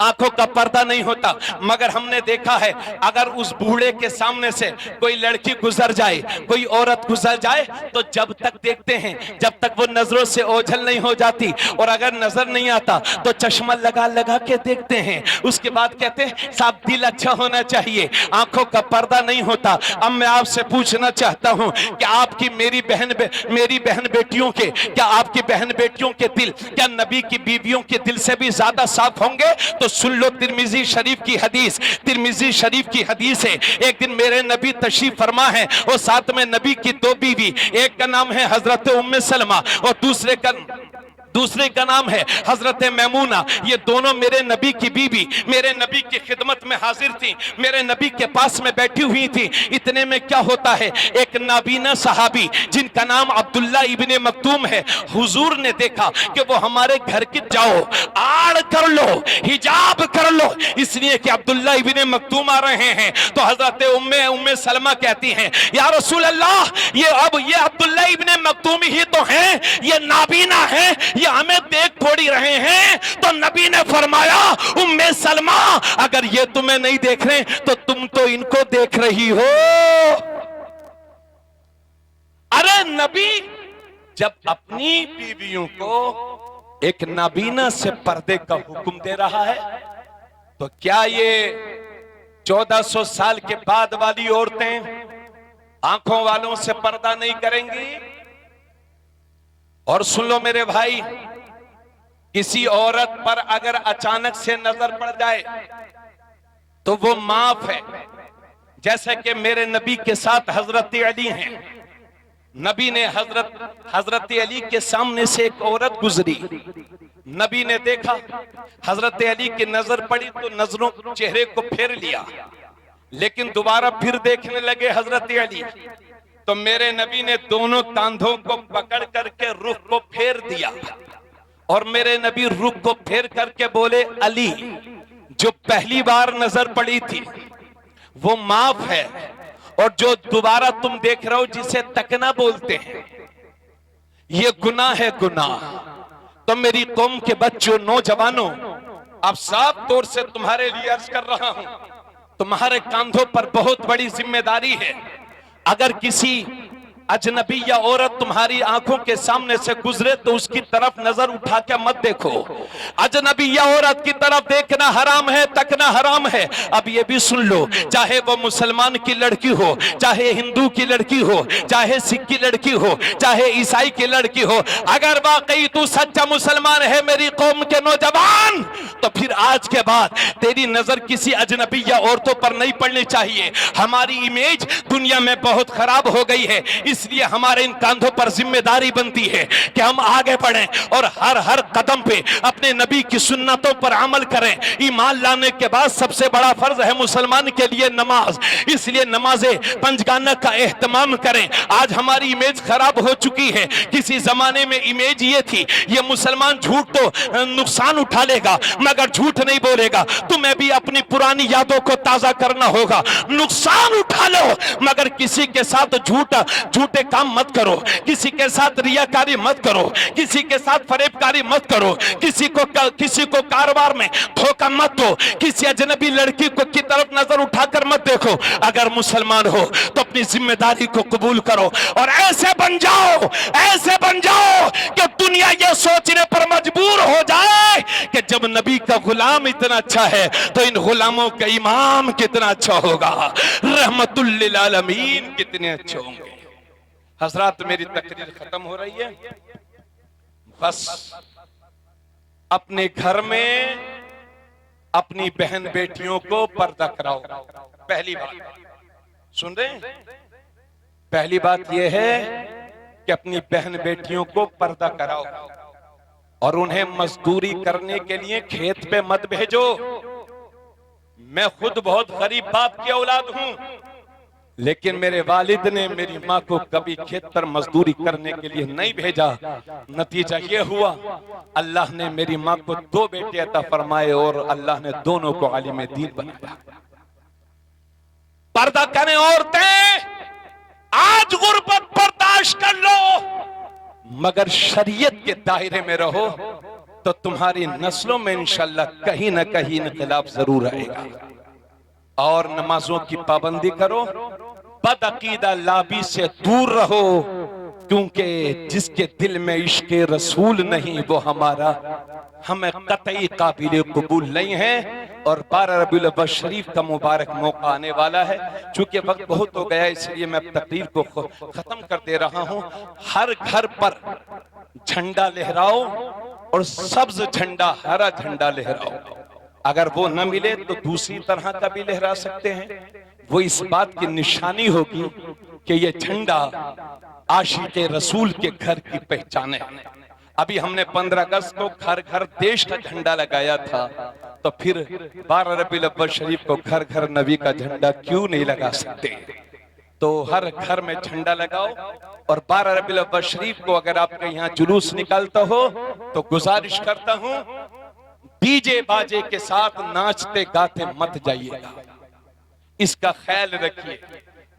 आंखों का पर्दा नहीं होता। मगर हमने देखा है अगर उस बूढ़े के सामने से कोई लड़की गुजर जाए, कोई औरत गुजर जाए, तो जब तक देखते हैं, जब तक वो नजरों से ओझल नहीं हो जाती, और अगर नजर नहीं आता तो चश्मा लगा लगा के देखते हैं। उसके बाद कहते हैं साहब दिल अच्छा होना चाहिए, आंखों का पर्दा नहीं होता। अब मैं आपसे पूछना चाहता हूं कि आपकी मेरी बहन बेटियों के, क्या आपकी बहन बेटियों के दिल क्या नबी की बीवियों के दिल से भी ज्यादा साफ होंगे? तो सुन लो तिरमिजी शरीफ की हदीस, तिरमिजी शरीफ की हदीस है। एक दिन मेरे नबी तशरीफ फरमा है और साथ में नबी की 2 बीवी, एक का नाम है हजरत उम्मे सलमा और दूसरे का नाम है हजरत मैमूना। ये दोनों मेरे नबी की बीवी मेरे नबी की खिदमत में हाजिर थी, मेरे नबी के पास में बैठी हुई थी। इतने में क्या होता है, एक नाबीना सहाबी जिनका नाम अब्दुल्ला इब्ने मक्तूम है, हुजूर ने देखा कि वो हमारे घर की, जाओ आड़ कर लो, हिजाब कर लो, इसलिए कि अब्दुल्ला इब्ने मक्तूम आ रहे हैं। तो हजरत उम्मे सलमा कहती हैं या रसूल अल्लाह, ये अब्दुल्ला इब्ने मक्तूम ही तो हैं, ये नाबीना है, ये हमें देख थोड़ी रहे हैं। तो नबी ने फरमाया उम्मे सलमा, अगर ये तुम्हें नहीं देख रहे तो तुम तो इनको देख रही हो। अरे नबी जब अपनी बीवियों को एक नाबीना से पर्दे का हुक्म दे रहा है, तो क्या ये 1400 साल के बाद वाली औरतें आंखों वालों से पर्दा नहीं करेंगी? और सुन लो मेरे भाई, किसी औरत पर अगर अचानक से नजर पड़ जाए तो वो माफ है। जैसे कि मेरे नबी के साथ हजरत अली हैं, नबी ने हजरत अली के सामने से एक औरत गुजरी, नबी ने देखा, हजरत अली की नजर पड़ी तो नजरों चेहरे को फेर लिया, लेकिन दोबारा फिर देखने लगे हजरत अली, तो मेरे नबी ने दोनों कांधों को पकड़ करके रुख को फेर दिया और मेरे नबी रुख को फेर करके बोले, अली, जो पहली बार नजर पड़ी थी वो माफ है, और जो दोबारा तुम देख रहे हो जिसे तकना बोलते हैं ये गुनाह है, गुनाह। तो मेरी कौम के बच्चों, नौजवानों, अब साफ तौर से तुम्हारे लिए अर्ज कर रहा हूं, तुम्हारे कंधों पर बहुत बड़ी जिम्मेदारी है। अगर किसी अजनबी या औरत तुम्हारी आंखों के सामने से गुजरे तो उसकी तरफ नजर उठा के मत देखो। अजनबी या औरत की तरफ देखना हराम है, तकना हराम है। अब ये भी सुन लो, चाहे वो मुसलमान की लड़की हो, चाहे हिंदू की लड़की हो, चाहे सिख की लड़की हो, चाहे ईसाई की लड़की हो, अगर वाकई तू सच्चा मुसलमान है मेरी कौम के नौजवान, तो फिर आज के बाद तेरी नजर किसी अजनबी या औरतों पर नहीं पड़नी चाहिए। हमारी इमेज दुनिया में बहुत खराब हो गई है, इसलिए हमारे इन कांधों पर जिम्मेदारी बनती है कि हम आगे बढ़ें और हर कदम पे अपने नबी की सुन्नतों पर अमल करें। ईमान लाने के बाद सबसे बड़ा फर्ज है मुसलमान के लिए नमाज, इसलिए नमाज़े पंजगाना का एहतमाम करें। आज हमारी इमेज खराब हो चुकी है। किसी जमाने में इमेज ये थी, ये मुसलमान झूठ तो नुकसान उठा लेगा मगर झूठ नहीं बोलेगा। तुम्हें भी अपनी पुरानी यादों को ताजा करना होगा। नुकसान उठा लो मगर किसी के साथ झूठे काम मत करो, किसी के साथ रियाकारी मत करो, किसी के साथ फरेबकारी मत करो, किसी को कारोबार में धोखा मत दो, किसी अजनबी लड़की को की तरफ नजर उठाकर मत देखो। अगर मुसलमान हो तो अपनी जिम्मेदारी को कबूल करो और ऐसे बन जाओ कि दुनिया ये सोचने पर मजबूर हो जाए कि जब नबी का गुलाम इतना अच्छा है तो इन गुलामों का इमाम कितना अच्छा होगा, रहमतुल लिल आलमीन कितने अच्छे होंगे। हजरात, मेरी तकरीर खत्म हो रही है। बस अपने घर में अपनी बहन बेटियों को पर्दा कराओ। पहली बात सुन रहे हैं? पहली बात यह है कि अपनी बहन बेटियों को पर्दा कराओ और उन्हें मजदूरी करने के लिए खेत पे मत भेजो। मैं खुद बहुत गरीब बाप की औलाद हूं, लेकिन मेरे वालिद ने मेरी माँ को कभी खेत पर मजदूरी करने के लिए नहीं भेजा। नतीजा ये हुआ, अल्लाह ने मेरी माँ को 2 बेटे अता फरमाए और अल्लाह ने दोनों को आलिम दीन बनाया। पर्दा करें औरतें, आज गुर्बत बर्दाश्त कर लो मगर शरीयत के दायरे में रहो तो तुम्हारी नस्लों में इंशाल्लाह कहीं ना कहीं इनकलाब जरूर आएगा। और नमाजों की पाबंदी करो, बदअकीदा लाबी से दूर रहो, क्योंकि जिसके दिल में इश्क़ रसूल नहीं वो हमें कतई काबिल कबूल नहीं है। और 12 रबीउल अव्वल शरीफ का मुबारक मौका आने वाला है। चूंकि वक्त बहुत हो गया इसलिए मैं तकरीर को खत्म कर दे रहा हूं। हर घर पर झंडा लहराओ और सब्ज झंडा, हरा झंडा लहराओ। अगर वो न मिले तो दूसरी तरह का भी लहरा सकते हैं। वो इस बात की निशानी होगी कि ये झंडा आशिक़े रसूल के घर की पहचान है। अभी हमने 15 अगस्त को घर घर देश का झंडा लगाया था, तो फिर 12 रबीउल अव्वल शरीफ को घर घर नबी का झंडा क्यों नहीं लगा सकते? तो हर घर में झंडा लगाओ। और 12 रबीउल अव्वल शरीफ को अगर आपके यहाँ जुलूस निकालता हो तो गुजारिश करता हूं, डीजे बाजे के साथ नाचते गाते मत जाइएगा, इसका ख्याल रखिए।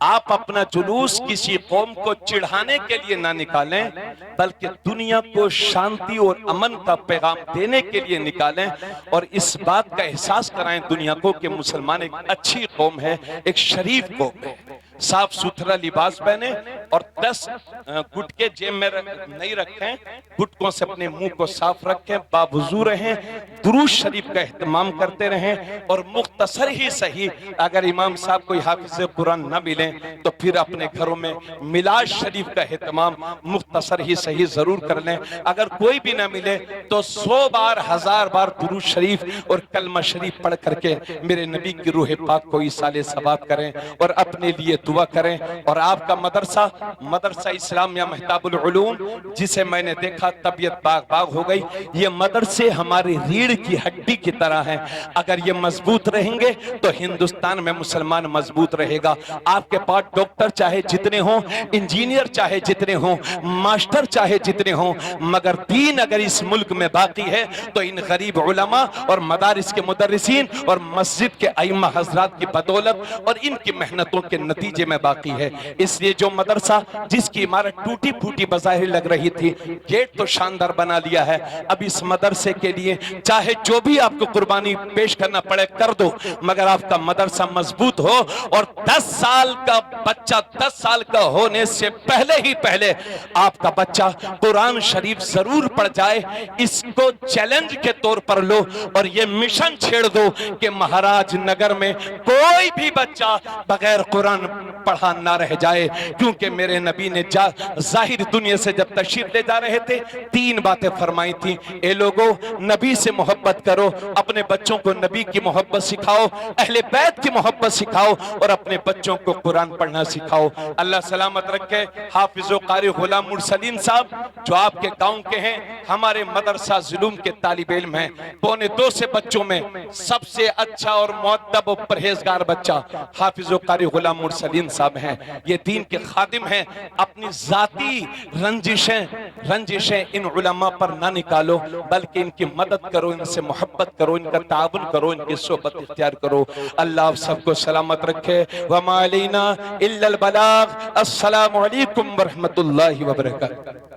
आप अपना जुलूस किसी कौम को चिढ़ाने के लिए ना निकालें, बल्कि दुनिया को शांति और अमन का पैगाम देने के लिए निकालें और इस बात का एहसास कराएं दुनिया को कि मुसलमान एक अच्छी कौम है, एक शरीफ कौम है। साफ सुथरा लिबास पहने और 10 गुटके जेब में नहीं रखें, गुटकों से अपने मुंह को साफ रखें, बावजू रहें, दुरूद शरीफ का एहतमाम करते रहें और मुख्तसर ही सही, अगर इमाम साहब कोई हाफिज़ कुरान न मिले तो फिर अपने घरों में मिलाद शरीफ का एहतमाम मुख्तसर ही सही जरूर कर लें। अगर कोई भी न मिले तो 100 बार 1000 बार दुरूद शरीफ और कलमा शरीफ पढ़ करके मेरे नबी की रूह पाक को इसाले सवाब करें और अपने लिए दुआ करें। और आपका मदरसा मदरसा इस्लामिया महताबुल उलूम, जिसे मैंने देखा तबीयत बाग बाग हो गई। ये मदरसे हमारी रीढ़ की हड्डी की तरह हैं। अगर ये मजबूत रहेंगे तो हिंदुस्तान में मुसलमान मजबूत रहेगा। आपके पास डॉक्टर चाहे जितने हों, इंजीनियर चाहे जितने हों, मास्टर चाहे जितने हों, मगर दीन अगर इस मुल्क में बाकी है तो इन गरीब उलमा और मदारिस के मुदर्रिसीन और मस्जिद के अइम्मा हजरात की बदौलत और इनकी मेहनतों के नतीजे में बाकी है। इसलिए जो मदरसा जिसकी इमारत टूटी फूटी बज़ाहिर लग रही थी, गेट तो शानदार बना लिया है। अब इस मदरसे के लिए चाहे जो भी आपको कुर्बानी पेश करना पड़े कर दो, मगर आपका मदरसा मजबूत हो और 10 साल का बच्चा 10 साल का होने से पहले आपका बच्चा कुरान शरीफ जरूर पढ़ जाए। इसको चैलेंज के तौर पर लो और ये मिशन छेड़ दो कि महाराज नगर में कोई भी बच्चा बगैर कुरान पढ़ा ना रह जाए। क्योंकि मेरे नबी ने जाहिर दुनिया से जब तशरीफ ले जा रहे थे 3 बातें फरमाई थी। ए लोगों, नबी से मोहब्बत करो, अपने बच्चों को नबी की मोहब्बत सिखाओ, अहले बैत की मोहब्बत सिखाओ और अपने बच्चों को कुरान पढ़ना सिखाओ। अल्लाह सलामत रखे हाफिज़ो कारी गुलाम मुरसलीन साहब, जो आपके गांव के हैं, हमारे मदरसा जुलूम के तालिबे इल्म हैं। 1.25 से बच्चों में सबसे अच्छा और मुअद्दब और परहेजगार बच्चा हाफिज़ो कारी गुलाम मुरसलीन साहब हैं। ये दीन के खादिम हैं। अपनी जाती रंजिशें इन उलमा पर ना निकालो, बल्कि इनकी मदद करो, इनसे मोहब्बत करो, इनका ताबुन करो, इनकी सोहबत इख्तियार करो। अल्लाह आप सबको सलामत रखे। वमा अलैना इल्लल बलाग। अस्सलामु अलैकुम व रहमतुल्लाहि व बरकातुहू।